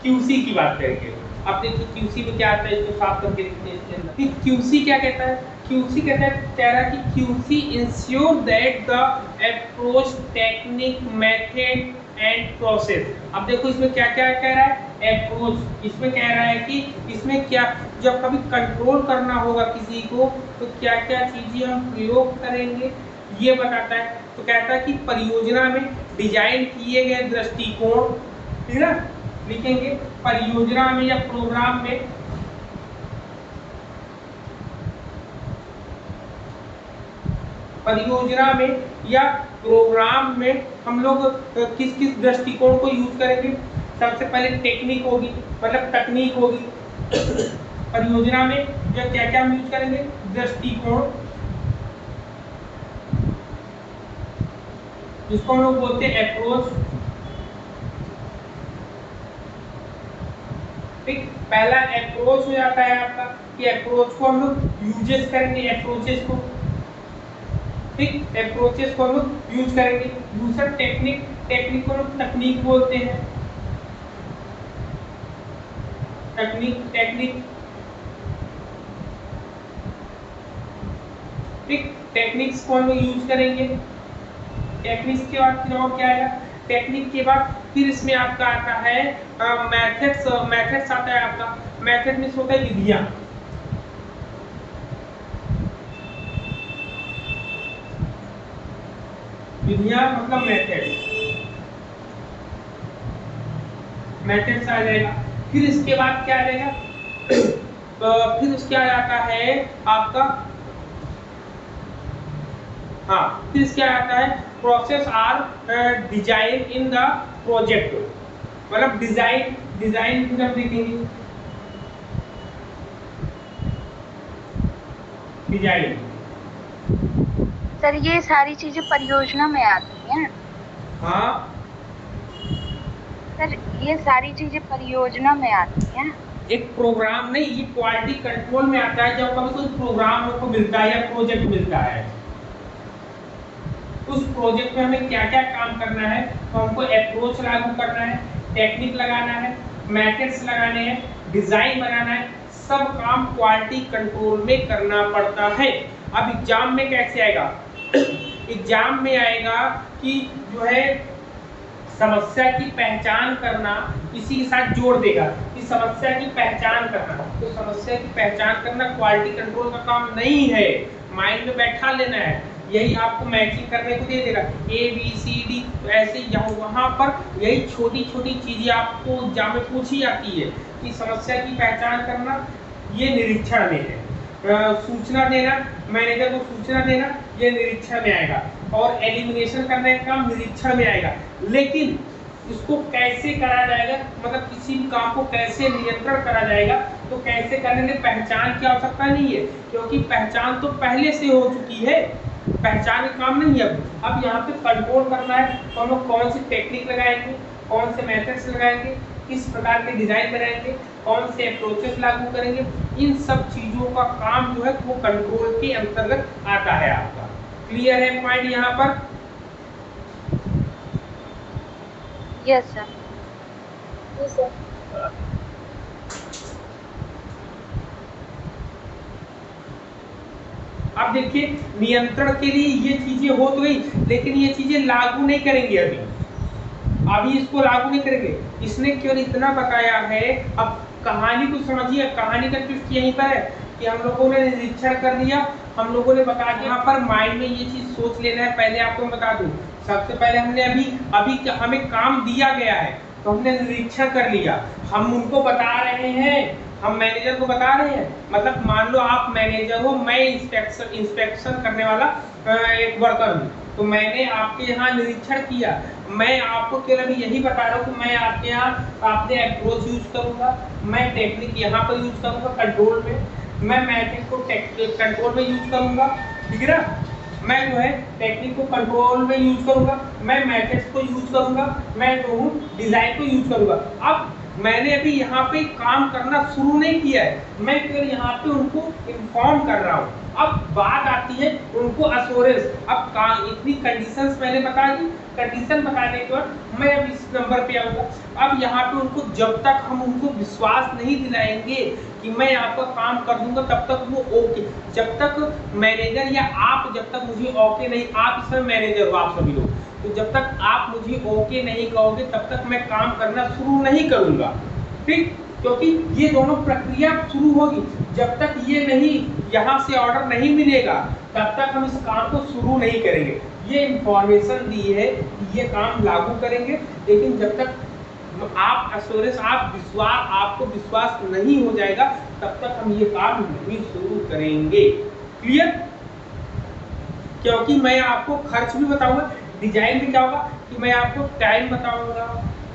S1: QC की बात करेंगे। अब देखिए क्यूसी में क्या आता है, इसको साफ करके देखते हैं इसके अंदर। क्यूसी क्या कहता है, क्यूसी कहता है, कह रहा है कि QC ensure that the approach, technique, method and process. अब देखो इसमें क्या क्या कह रहा है, अप्रोच। इसमें कह रहा है कि इसमें क्या, जब कभी कंट्रोल करना होगा किसी को तो क्या क्या चीजें हम प्रयोग करेंगे ये बताता है। तो कहता है कि परियोजना में डिजाइन किए गए दृष्टिकोण, ठीक है ना, लिखेंगे परियोजना में या प्रोग्राम में, परियोजना में या प्रोग्राम में हम लोग किस किस दृष्टिकोण को यूज करेंगे। सबसे पहले टेक्निक होगी, मतलब तकनीक होगी परियोजना में, या क्या क्या हम यूज करेंगे, दृष्टिकोण, जिसको हम लोग बोलते हैं अप्रोच। ठीक, पहला अप्रोच हो जाता है आपका कि अप्रोच को हम लोग यूजेस करेंगे, अप्रोचेस को, ठीक, अप्रोचेस को हम लोग यूज करेंगे। दूसरा टेक्निक, टेक्निक को लोग तकनीक बोलते हैं, तकनीक, टेक्निक, ठीक, टेक्निक्स को हम लोग यूज करेंगे। टेक्निक्स के बाद फिर और क्या आएगा, टेक्निक के बाद फिर इसमें आपका आता है मेथड्स। मेथड्स आता है आपका, मेथड में होता है विधियां, विधियां मतलब मेथड, मेथड्स आ जाएगा। फिर इसके बाद क्या आ जाएगा फिर उसके आ जाता है आपका, हाँ, फिर इसके आता है process are design in the project, मतलब डिजाइन, डिजाइन फिर हम देखेंगे, डिजाइन।
S2: सर ये सारी चीजें परियोजना में आती हैं?
S1: हाँ
S2: सर ये सारी चीजें परियोजना में आती हैं?
S1: एक प्रोग्राम नहीं, ये क्वालिटी कंट्रोल में आता है। जब कभी कोई प्रोग्राम हमको मिलता है या प्रोजेक्ट मिलता है, उस प्रोजेक्ट में हमें क्या क्या काम करना है, तो हमको अप्रोच लागू करना है, टेक्निक लगाना है, मेथड्स लगाने हैं, डिजाइन बनाना है, सब काम क्वालिटी कंट्रोल में करना पड़ता है। अब एग्जाम में कैसे आएगा एग्जाम में आएगा कि जो है समस्या की पहचान करना, इसी के साथ जोड़ देगा कि समस्या की पहचान करना। तो समस्या की पहचान करना क्वालिटी कंट्रोल का काम नहीं है, माइंड में बैठा लेना है, यही आपको मैचिंग करने को दे देगा ए बी सी डी। तो ऐसे वहाँ पर यही छोटी छोटी चीजें आपको एग्जाम में पूछी जाती है कि समस्या की पहचान करना ये निरीक्षण में है, सूचना देना, मैनेजर को सूचना देना ये निरीक्षण में आएगा, और एलिमिनेशन करने का काम निरीक्षण में आएगा। लेकिन इसको कैसे करा जाएगा, मतलब किसी भी काम को कैसे नियंत्रण करा जाएगा, तो कैसे करने के पहचान की आवश्यकता नहीं है, क्योंकि पहचान तो पहले से हो चुकी है, पहचान का काम नहीं है। अब यहाँ पे कंट्रोल करना है तो हम लोग कौन सी टेक्निक लगाएंगे, कौन से मेथड्स लगाएंगे, किस प्रकार के डिजाइन बनाएंगे, कौन से अप्रोचेस लागू करेंगे, इन सब चीजों का काम जो है वो कंट्रोल के अंतर्गत आता है आपका। क्लियर है पॉइंट यहाँ पर?
S2: Yes sir.
S3: Yes sir.
S1: अब देखिए नियंत्रण के लिए ये चीजें हो तो गई, लेकिन ये चीजें लागू नहीं करेंगे अभी इसको लागू नहीं करेंगे। इसने केवल इतना बताया है। अब कहानी को समझिए, कहानी का ट्विस्ट यहीं पर है कि हम लोगों ने निरीक्षण कर लिया, हम लोगों ने बता दिया। यहाँ पर माइंड में ये चीज सोच लेना है। पहले आपको बता दूं, सबसे पहले हमने अभी हमें काम दिया गया है तो हमने निरीक्षण कर लिया, हम उनको बता रहे हैं, हम मैनेजर को बता रहे हैं। मतलब मान लो आप मैनेजर हो, मैं इंस्पेक्शन करने वाला एक वर्कर हूँ, तो मैंने आपके यहाँ निरीक्षण किया, मैं आपको केवल अभी यही बता रहा हूँ कि मैं आपके यहाँ आपने अप्रोच यूज करूंगा, मैं टेक्निक यहाँ पर यूज करूंगा कंट्रोल में, मैं मैट्रिक को कंट्रोल में यूज करूंगा, ठीक है ना, मैं जो है टेक्निक को कंट्रोल में यूज करूंगा, मैं मैट्रिक्स को यूज करूंगा, मैं जो हूँ डिजाइन को यूज करूंगा। अब मैंने अभी यहाँ पे काम करना शुरू नहीं किया है, मैं केवल यहाँ पे उनको इन्फॉर्म कर रहा हूँ। अब बात आती है उनको अश्योरेंस। अब इतनी कंडीशंस मैंने बता दी, कंडीशन बताने के बाद मैं अब इस नंबर पे आऊँगा। अब यहाँ पे उनको जब तक हम उनको विश्वास नहीं दिलाएंगे कि मैं आपका काम कर दूंगा, तब तक वो ओके, जब तक मैनेजर या आप जब तक मुझे ओके नहीं, आप इसमें मैनेजर हो आप सभी लोग, तो जब तक आप मुझे ओके नहीं कहोगे तब तक मैं काम करना शुरू नहीं करूंगा, ठीक? क्योंकि ये दोनों प्रक्रिया शुरू होगी, जब तक ये नहीं यहाँ से ऑर्डर नहीं मिलेगा तब तक हम इस काम को शुरू नहीं करेंगे। ये इंफॉर्मेशन दी है कि ये काम लागू करेंगे, लेकिन जब तक आप एश्योरेंस, आप विश्वास, आपको विश्वास नहीं हो जाएगा तब तक हम ये काम नहीं शुरू करेंगे। क्लियर? क्योंकि मैं आपको खर्च भी बताऊंगा, डिजाइन भी क्या होगा कि मैं आपको टाइम बताऊंगा,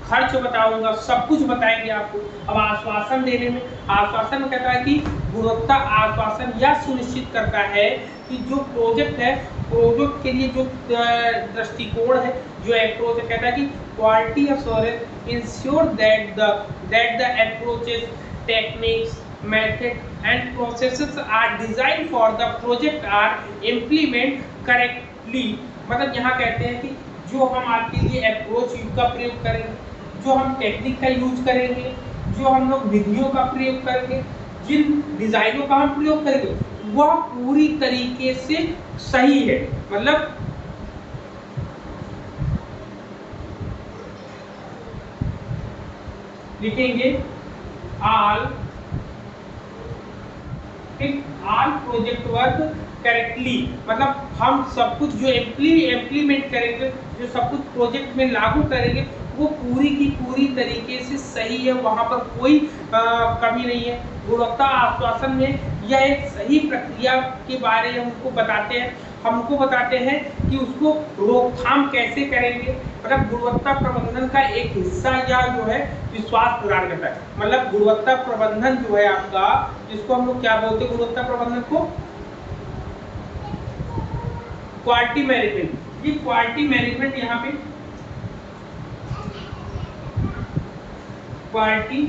S1: खर्च बताऊंगा, सब कुछ बताएंगे आपको। अब आश्वासन देने में, आश्वासन में कहता है कि गुणवत्ता आश्वासन यह सुनिश्चित करता है कि जो प्रोजेक्ट है, प्रोजेक्ट के लिए जो दृष्टिकोण है, जो अप्रोच है, कहता है कि quality assurance ensure that the approaches, techniques, method and processes are design for the project are implement correctly. मतलब यहाँ कहते हैं कि जो हम आपके लिए अप्रोच का प्रयोग करेंगे, जो हम टेक्निक का यूज करेंगे, जो हम लोग विधियों का प्रयोग करेंगे, जिन डिजाइनों का हम प्रयोग करेंगे, वह पूरी तरीके से सही है। मतलब लिखेंगे ऑल प्रोजेक्ट वर्क करेक्टली, मतलब हम सब कुछ जो इम्प्लीमेंट करेंगे, जो सब कुछ प्रोजेक्ट में लागू करेंगे, वो पूरी की पूरी तरीके से सही है, वहाँ पर कोई कमी नहीं है। गुणवत्ता आश्वासन में यह एक सही प्रक्रिया के बारे में हमको बताते हैं, हमको बताते हैं कि उसको रोकथाम कैसे करेंगे। मतलब गुणवत्ता प्रबंधन का एक हिस्सा या जो है विश्वास प्रदान करता है। मतलब गुणवत्ता प्रबंधन जो है आपका, जिसको हम लोग क्या बोलते हैं, गुणवत्ता प्रबंधन को क्वालिटी मैनेजमेंट। ये क्वालिटी मैनेजमेंट यहाँ पे क्वालिटी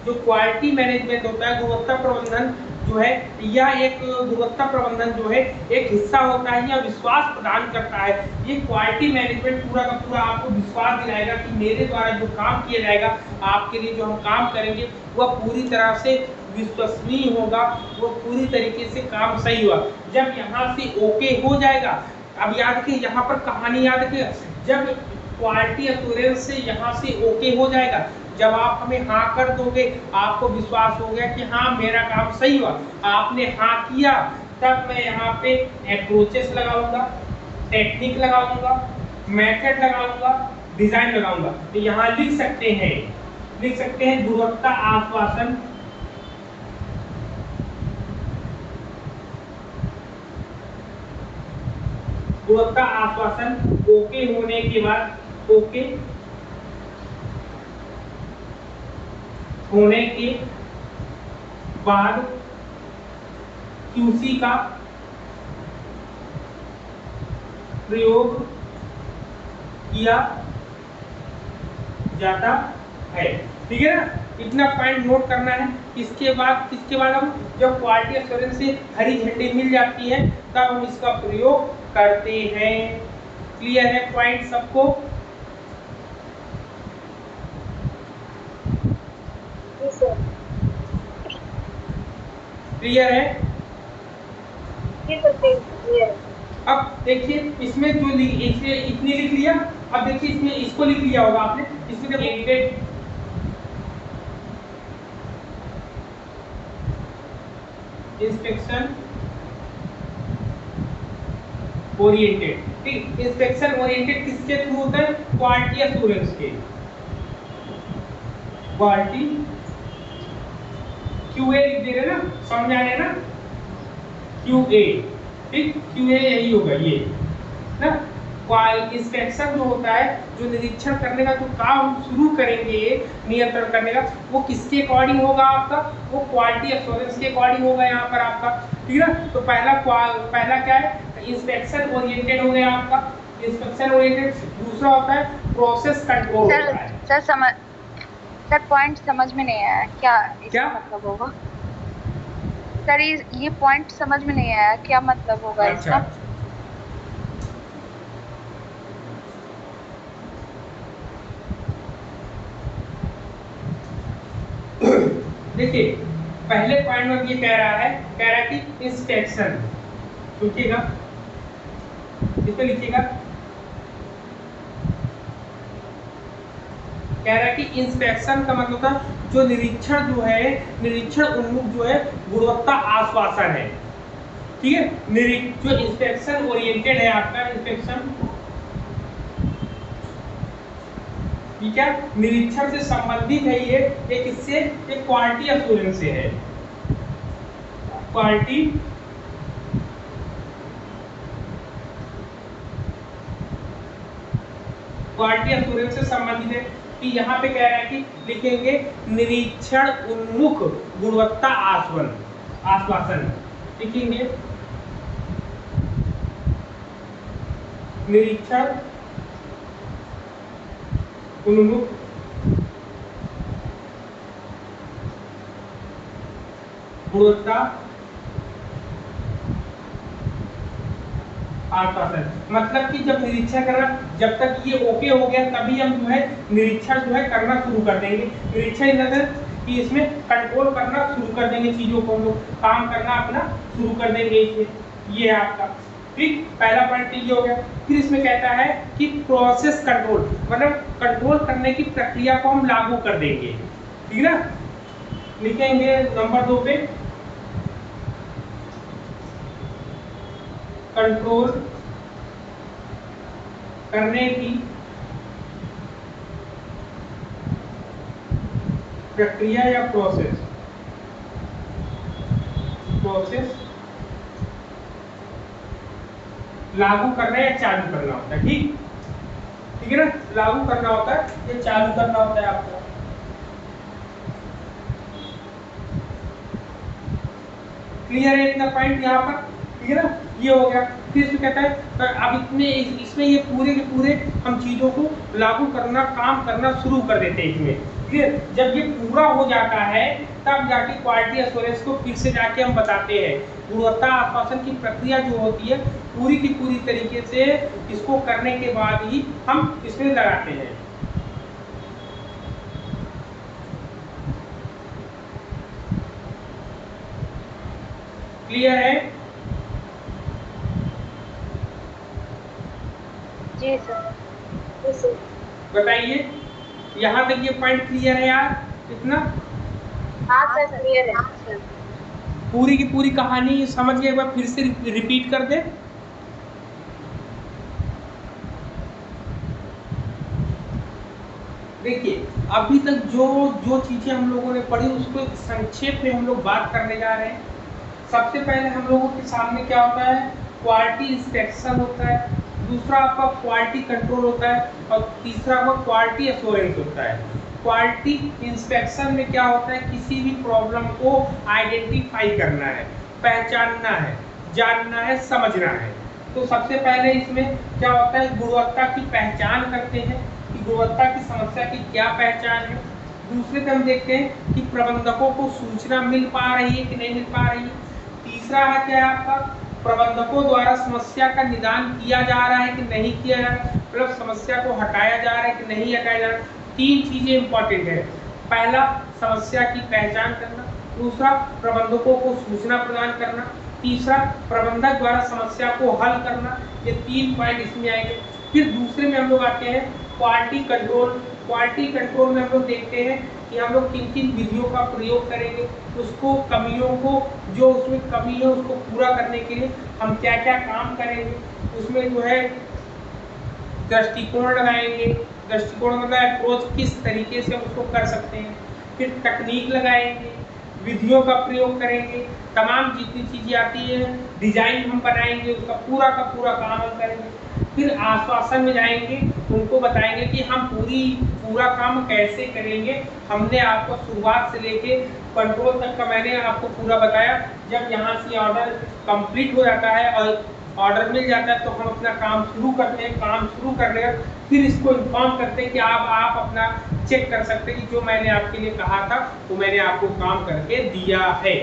S1: जो क्वालिटी मैनेजमेंट होता है, गुणवत्ता प्रबंधन जो है, यह एक गुणवत्ता प्रबंधन जो है एक हिस्सा होता है या विश्वास प्रदान करता है। ये क्वालिटी मैनेजमेंट पूरा का पूरा आपको विश्वास दिलाएगा कि मेरे द्वारा जो काम किया जाएगा, आपके लिए जो हम काम करेंगे, वह पूरी तरह से विश्वसनीय होगा, वो पूरी तरीके से काम सही होगा। जब यहाँ से ओके हो जाएगा, अब याद रखिए यहाँ पर कहानी याद रखिए, जब क्वालिटी एश्योरेंस से यहाँ से ओके हो जाएगा, जब आप हमें हाँ कर दोगे, आपको विश्वास हो गया कि हाँ मेरा काम सही हुआ, आपने हाँ किया, तब मैं यहाँ पे अप्रोचेस लगाऊंगा, टेक्निक लगाऊंगा, मेथड लगाऊंगा, डिजाइन लगाऊंगा। तो यहाँ लिख सकते हैं गुणवत्ता आश्वासन ओके होने के बाद, ओके होने के बाद QC का प्रयोग किया जाता है। ठीक है ना, इतना पॉइंट नोट करना है। इसके बाद हम जब क्वालिटी एश्योरेंस से हरी झंडी मिल जाती है, तब हम इसका प्रयोग करते हैं। क्लियर है पॉइंट सबको? क्लियर है? अब देखिए इसमें जो इतनी लिख लिया, अब देखिए इसमें इसको लिख लिया होगा आपने, इसमें ओरिएंटेड इंस्पेक्शन ओरिएंटेड। ठीक, इंस्पेक्शन ओरिएंटेड किसके थ्रू होता है? क्वालिटी एश्योरेंस के, क्वालिटी QA लिख दे रहे ना, समझ आ रहे ना, QA। ठीक, QA यही होगा ये ना। इंस्पेक्शन जो होता है, जो निरीक्षण करने का जो काम शुरू करेंगे, नियंत्रण करने का, वो किसके अकॉर्डिंग होगा आपका? वो क्वालिटी एश्योरेंस के अकॉर्डिंग होगा यहाँ पर आपका। ठीक है ना, तो पहला क्या है? इंस्पेक्शन ओरिएंटेड हो गया आपका, इंस्पेक्शन ओरिएंटेड, दूसरा होता है प्रोसेस कंट्रोल होता है।
S2: सर पॉइंट समझ में नहीं आया, क्या
S1: क्या
S2: इसका मतलब होगा? सर ये पॉइंट समझ में नहीं आया, क्या मतलब होगा
S1: अच्छा
S2: इसका?
S1: देखिए पहले पॉइंट में ये कह रहा है कि इंस्पेक्शन, सोचिएगा इस पे लिखिएगा, कह रहा है कि इंस्पेक्शन का मतलब था जो निरीक्षण जो है, निरीक्षण उन्मुख जो है गुणवत्ता आश्वासन है, ठीक है। जो इंस्पेक्शन ओरिएंटेड है आपका इंस्पेक्शन, ठीक है, निरीक्षण से संबंधित है ये किससे, ये क्वालिटी एश्योरेंस से है, क्वालिटी एश्योरेंस से संबंधित है। कि यहाँ पे कह रहा है कि लिखेंगे निरीक्षण उन्मुख गुणवत्ता आश्वासन लिखेंगे, निरीक्षण उन्मुख गुणवत्ता आश्वासन, मतलब कि जब निरीक्षण करना, जब तक ये ओके हो गया तभी हम जो है निरीक्षण जो है करना शुरू कर देंगे। निरीक्षण नजर कि इसमें कंट्रोल करना शुरू कर देंगे, चीजों को हम लोग काम करना अपना शुरू कर देंगे इसमें। ये है आपका ठीक पहला पॉइंट ये हो गया। फिर इसमें कहता है कि प्रोसेस कंट्रोल, मतलब कंट्रोल करने की प्रक्रिया को हम लागू कर देंगे, ठीक ना। लिखेंगे नंबर 2 पे कंट्रोल करने की प्रक्रिया या प्रोसेस लागू करना या चालू करना होता है, ठीक है ना, लागू करना होता है या चालू करना होता है आपको। क्लियर है इतना पॉइंट यहाँ पर, ठीक है ना, ये हो गया। फिर इसमें कहता है अब इसमें ये पूरे के पूरे हम चीजों को लागू करना, काम करना शुरू कर देते हैं इसमें, ठीक है। जब ये पूरा हो जाता है तब जाके क्वालिटी एश्योरेंस को फिर से जाके हम बताते हैं। गुणवत्ता आश्वासन की प्रक्रिया जो होती है पूरी की पूरी तरीके से इसको करने के बाद ही हम इसमें लगाते हैं। क्लियर है?
S2: जी सर।
S1: बताइए यहाँ तक ये पॉइंट क्लियर है यार इतना?
S2: हाँ सर क्लियर है।
S1: पूरी की पूरी कहानी समझ गए? एक बार फिर से रिपीट कर दे। देखिए अभी तक जो चीजें हम लोगों ने पढ़ी उसको संक्षेप में हम लोग बात करने जा रहे हैं। सबसे पहले हम लोगों के सामने क्या होता है, क्वालिटी इंस्पेक्शन होता है, दूसरा आपका क्वालिटी कंट्रोल होता है और तीसरा आपका क्वालिटी एश्योरेंस होता है। क्वालिटी इंस्पेक्शन में क्या होता है, किसी भी प्रॉब्लम को आइडेंटिफाई करना है, पहचानना है, जानना है, समझना है। तो सबसे पहले इसमें क्या होता है, गुणवत्ता की पहचान करते हैं कि गुणवत्ता की समस्या की क्या पहचान है। दूसरे पे हम देखते हैं कि प्रबंधकों को सूचना मिल पा रही है कि नहीं मिल पा रही है। तीसरा है क्या आपका, प्रबंधकों द्वारा समस्या का निदान किया जा रहा है कि नहीं किया जा रहा है, मतलब समस्या को हटाया जा रहा है कि नहीं हटाया जा रहा है। 3 चीजें इंपॉर्टेंट है। पहला समस्या की पहचान करना, दूसरा प्रबंधकों को सूचना प्रदान करना, तीसरा प्रबंधक द्वारा समस्या को हल करना। ये 3 पॉइंट इसमें आएंगे। फिर दूसरे में हम लोग आते हैं क्वालिटी कंट्रोल। क्वालिटी कंट्रोल में हम लोग देखते हैं कि हम लोग किन किन विधियों का प्रयोग करेंगे, उसको कमियों को, जो उसमें कमी है उसको पूरा करने के लिए हम क्या क्या काम करेंगे। उसमें जो है दृष्टिकोण लगाएंगे, दृष्टिकोण मतलब अप्रोच किस तरीके से हम उसको कर सकते हैं। फिर तकनीक लगाएंगे, विधियों का प्रयोग करेंगे, तमाम जितनी चीजें आती है डिजाइन हम बनाएंगे, उसका पूरा का पूरा काम हम करेंगे। फिर आश्वासन में जाएंगे, उनको बताएंगे कि हम पूरा काम कैसे करेंगे। हमने आपको शुरुआत से लेके कंट्रोल तक का मैंने आपको पूरा बताया। जब यहाँ से ऑर्डर कंप्लीट हो जाता है और ऑर्डर मिल जाता है तो हम अपना काम शुरू करते हैं। काम शुरू करने का फिर इसको इन्फॉर्म करते हैं कि आप अपना चेक कर सकते हैं कि जो मैंने आपके लिए कहा था वो मैंने आपको काम करके दिया है।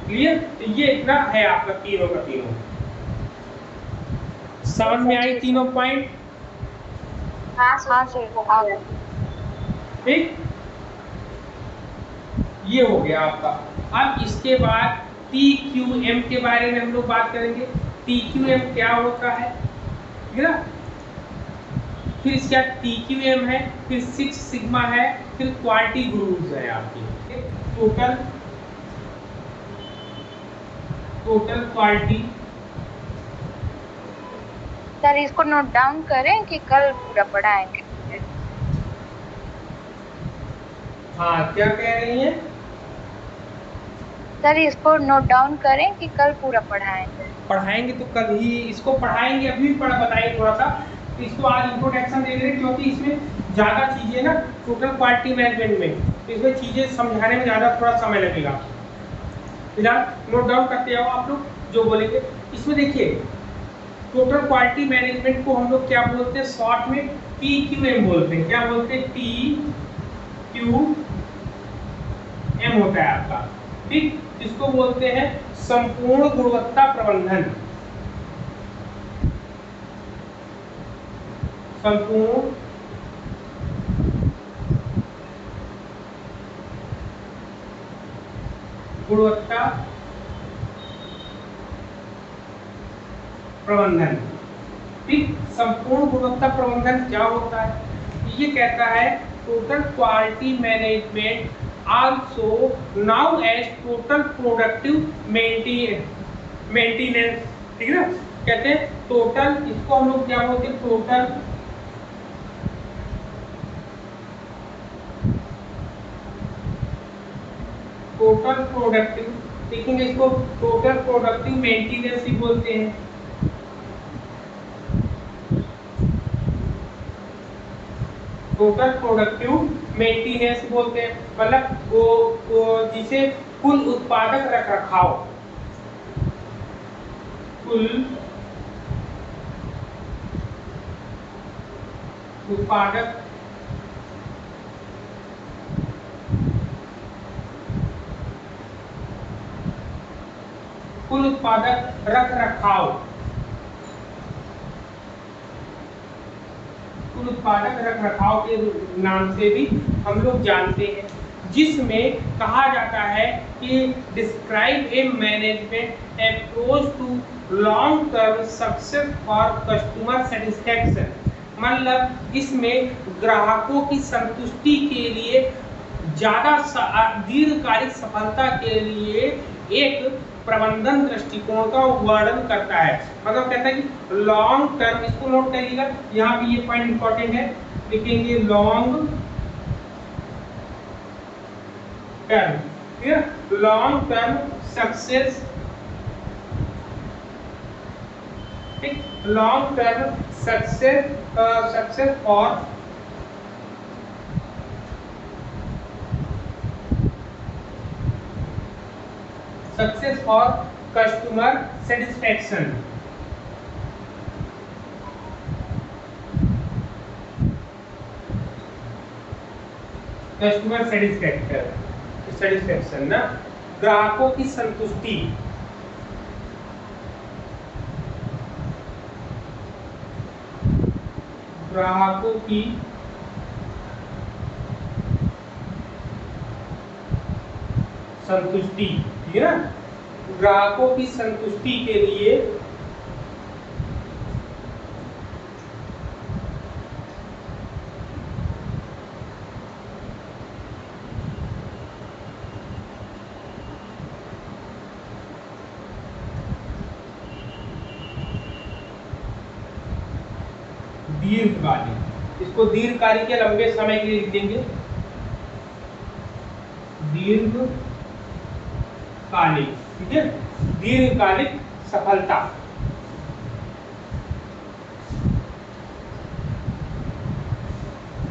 S1: क्लियर? तो ये इतना है आपका तीनों का तीनों। समझ में आई तीनों पॉइंट?
S2: हाँ सर।
S1: ठीक, ये हो गया आपका। अब इसके बाद TQM के बारे में हम लोग बात करेंगे। TQM क्या होता है, ठीक है ना? फिर इसके बाद TQM है, फिर 6 सिग्मा है, फिर क्वालिटी ग्रुप्स है आपके। Total quality.
S3: सर इसको नोट डाउन करें कि कल पूरा पढ़ाएंगे?
S1: हाँ, क्या कह रही हैं?
S3: सर इसको नोट डाउन करें कि कल पूरा पढ़ाएंगे?
S1: पढ़ाएंगे तो कल ही इसको पढ़ाएंगे, अभी बताइए थोड़ा सा। तो इसको आज इंट्रोडक्शन दे रहे हैं क्योंकि इसमें ज़्यादा चीज़ें ना टोटल क्वालिटी मैनेजमेंट में, तो इसमें चीज़ें समझाने में ज़्यादा थोड़ा समय लगेगा। फिलहाल नोट डाउन करते आओ आप लोग जो बोलेंगे। इसमें देखिए टोटल क्वालिटी मैनेजमेंट को हम लोग क्या बोलते हैं, शॉर्ट में TQM बोलते हैं। क्या बोलते हैं? TQM होता है आपका। ठीक, इसको बोलते हैं संपूर्ण गुणवत्ता प्रबंधन। संपूर्ण गुणवत्ता प्रबंधन। ठीक, संपूर्ण गुणवत्ता प्रबंधन क्या होता है? ये कहता है total quality management also now as total productive maintenance. ठीक है ना? कहते हैं टोटल, इसको हम लोग क्या बोलते हैं? टोटल प्रोडक्टिव, देखेंगे इसको टोटल प्रोडक्टिव मेंटेनेंस ही बोलते हैं। टोटल प्रोडक्टिव मेंटेनेंस बोलते हैं, मतलब वो जिसे कुल उत्पादक रखरखाव, कुल उत्पादक रखरखाव, कुल उत्पादक रखरखाव के नाम से भी हम लोग जानते हैं, जिसमें कहा जाता है कि describe a management approach to long term success for customer satisfaction. मतलब इसमें ग्राहकों की संतुष्टि के लिए ज़्यादा दीर्घकालिक सफलता के लिए एक प्रबंधन दृष्टिकोण का वर्णन करता है। मतलब कहता है कि लॉन्ग टर्म, इसको नोट करिएगा, यहाँ भी ये पॉइंट इंपॉर्टेंट है, लिखेंगे लॉन्ग टर्म। ठीक है, लॉन्ग टर्म सक्सेस, ठीक, लॉन्ग टर्म सक्सेस और कस्टमर सेटिस्फैक्शन। कस्टमर सेटिस्फैक्शन ना, ग्राहकों की संतुष्टि, ग्राहकों की संतुष्टि, ठीक है ना? ग्राहकों की संतुष्टि के लिए दीर्घकालिक, इसको दीर्घकालिक या लंबे समय के लिए लिख देंगे, दीर्घकालिक। ठीक है, दीर्घकालिक सफलता,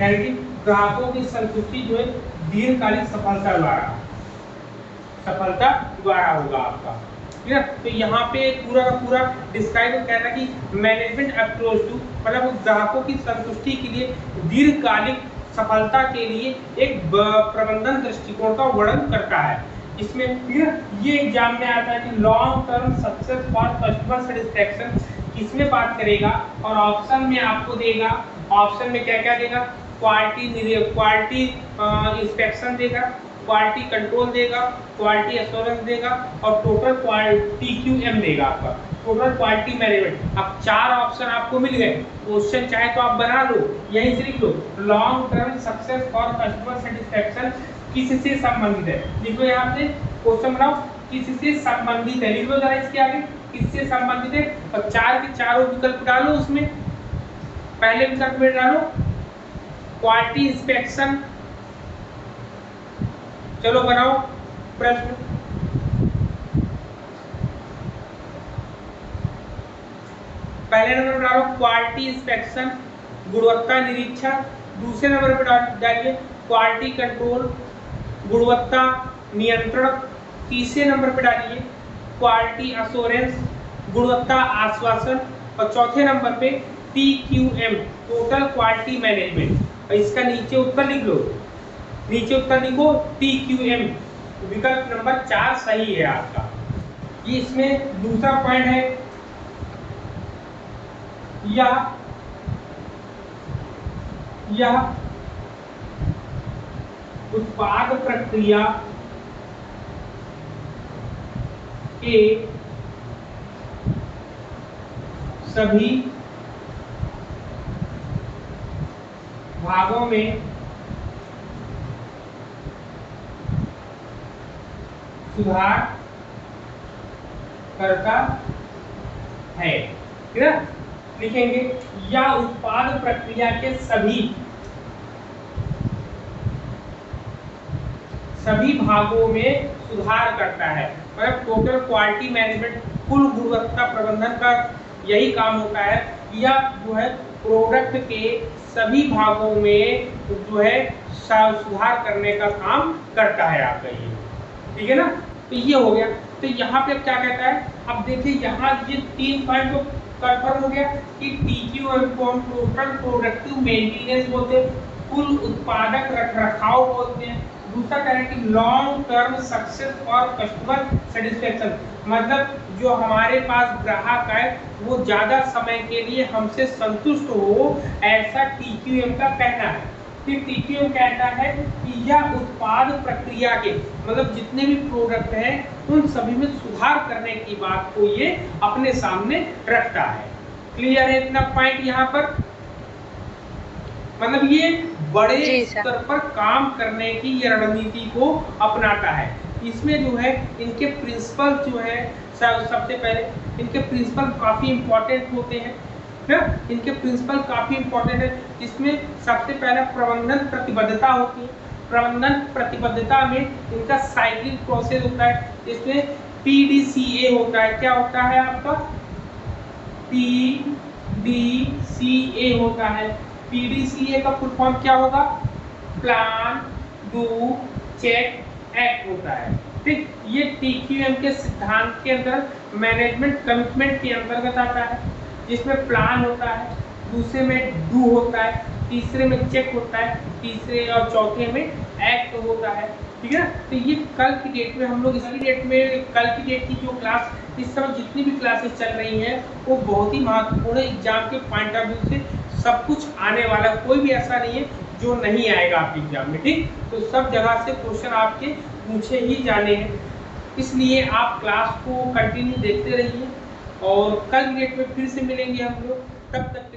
S1: यानी कि ग्राहकों की संतुष्टि जो है दीर्घकालिक सफलता द्वारा होगा आपका। ठीक है। तो यहाँ पे पूरा का पूरा डिस्क्राइब कह रहा है कि मैनेजमेंट अप्रोच टू, मतलब ग्राहकों की संतुष्टि के लिए दीर्घकालिक सफलता के लिए एक प्रबंधन दृष्टिकोण का वर्णन करता है। इसमें ये एग्जाम में आता है कि long term success for customer satisfaction किसमें बात करेगा, और ऑप्शन में आपको देगा, ऑप्शन में क्या क्या देगा, क्वालिटी इंस्पेक्शन देगा, क्वालिटी कंट्रोल देगा, क्वालिटी एश्योरेंस देगा और टोटल क्वालिटी TQM देगा आपका, टोटल क्वालिटी मैनेजमेंट। अब 4 ऑप्शन आपको मिल गए, क्वेश्चन चाहे तो आप बना लो, यहीं से लिख लो, long term success for customer satisfaction किससे संबंधित है, लिखो यहाँ से क्वेश्चन बनाओ, किससे संबंधित है, लिख लो जरा इसके आगे किससे संबंधित है, और 4 के चारों विकल्प डालो, उसमें पहले विकल्प में डालो क्वालिटी इंस्पेक्शन। चलो बनाओ प्रश्न। पहले नंबर पर डालो क्वालिटी इंस्पेक्शन, गुणवत्ता निरीक्षण। दूसरे नंबर पर डालिए क्वालिटी कंट्रोल, गुणवत्ता नियंत्रण। तीसरे नंबर पर डालिए क्वालिटी एश्योरेंस, गुणवत्ता आश्वासन। और चौथे नंबर पे TQM, टोटल क्वालिटी मैनेजमेंट। और इसका नीचे उत्तर लिख लो, नीचे उत्तर लिखो TQM, विकल्प नंबर 4 सही है आपका। ये इसमें दूसरा पॉइंट है, यह उत्पाद प्रक्रिया के सभी भागों में सुधार करता है। ठीक है, लिखेंगे या उत्पाद प्रक्रिया के सभी भागों में सुधार करता है। मतलब टोटल क्वालिटी मैनेजमेंट, कुल गुणवत्ता प्रबंधन का यही काम होता है, या जो है प्रोडक्ट के सभी भागों में जो है सुधार करने का काम करता है आपका ये। ठीक है ना, तो ये हो गया। तो यहाँ पे क्या कहता है, अब देखिए यहाँ ये 3 पॉइंट तो कंफर्म हो गया कि TQM को हम टोटल प्रोडक्टिव मेंटेनेंस बोलते हैं, कुल उत्पादक रखरखाव बोलते हैं। दूसरा कह रहा है कि long term success for customer satisfaction, मतलब जो हमारे पास ग्राहक है वो ज़्यादा समय के लिए हमसे संतुष्ट हो, ऐसा TQM का कहना है। फिर TQM कहता है कि यह उत्पाद प्रक्रिया के, मतलब जितने भी प्रोडक्ट हैं उन सभी में सुधार करने की बात को ये अपने सामने रखता है। क्लियर है इतना पॉइंट यहाँ पर? मतलब ये बड़े स्तर पर काम करने की ये रणनीति को अपनाता है। इसमें जो है इनके प्रिंसिपल जो है, सबसे पहले इनके प्रिंसिपल काफ़ी इम्पोर्टेंट होते हैं ना, इनके प्रिंसिपल काफ़ी इम्पोर्टेंट है। इसमें सबसे पहला प्रबंधन प्रतिबद्धता होती है। प्रबंधन प्रतिबद्धता में इनका साइक्लिंग प्रोसेस होता है। इसमें PDCA होता है। क्या होता है आपका? PDCA होता है। PDCA का फुल फॉर्म क्या होगा? प्लान, डू, चेक, एक्ट होता है। ठीक, ये TQM के सिद्धांत के अंदर मैनेजमेंट कमिटमेंट के अंतर्गत आता है, जिसमें प्लान होता है, दूसरे में डू होता है, तीसरे में चेक होता है, तीसरे और चौथे में एक्ट होता है। ठीक है ना, तो ये कल की डेट में हम लोग कल की डेट की जो क्लास, इस समय जितनी भी क्लासेस चल रही हैं वो बहुत ही महत्वपूर्ण है। एग्जाम के पॉइंट ऑफ व्यू से सब कुछ आने वाला, कोई भी ऐसा नहीं है जो नहीं आएगा आपके एग्जाम में। ठीक, तो सब जगह से क्वेश्चन आपके पूछे ही जाने हैं, इसलिए आप क्लास को कंटिन्यू देखते रहिए और कल की डेट में फिर से मिलेंगे हम लोग। तब तक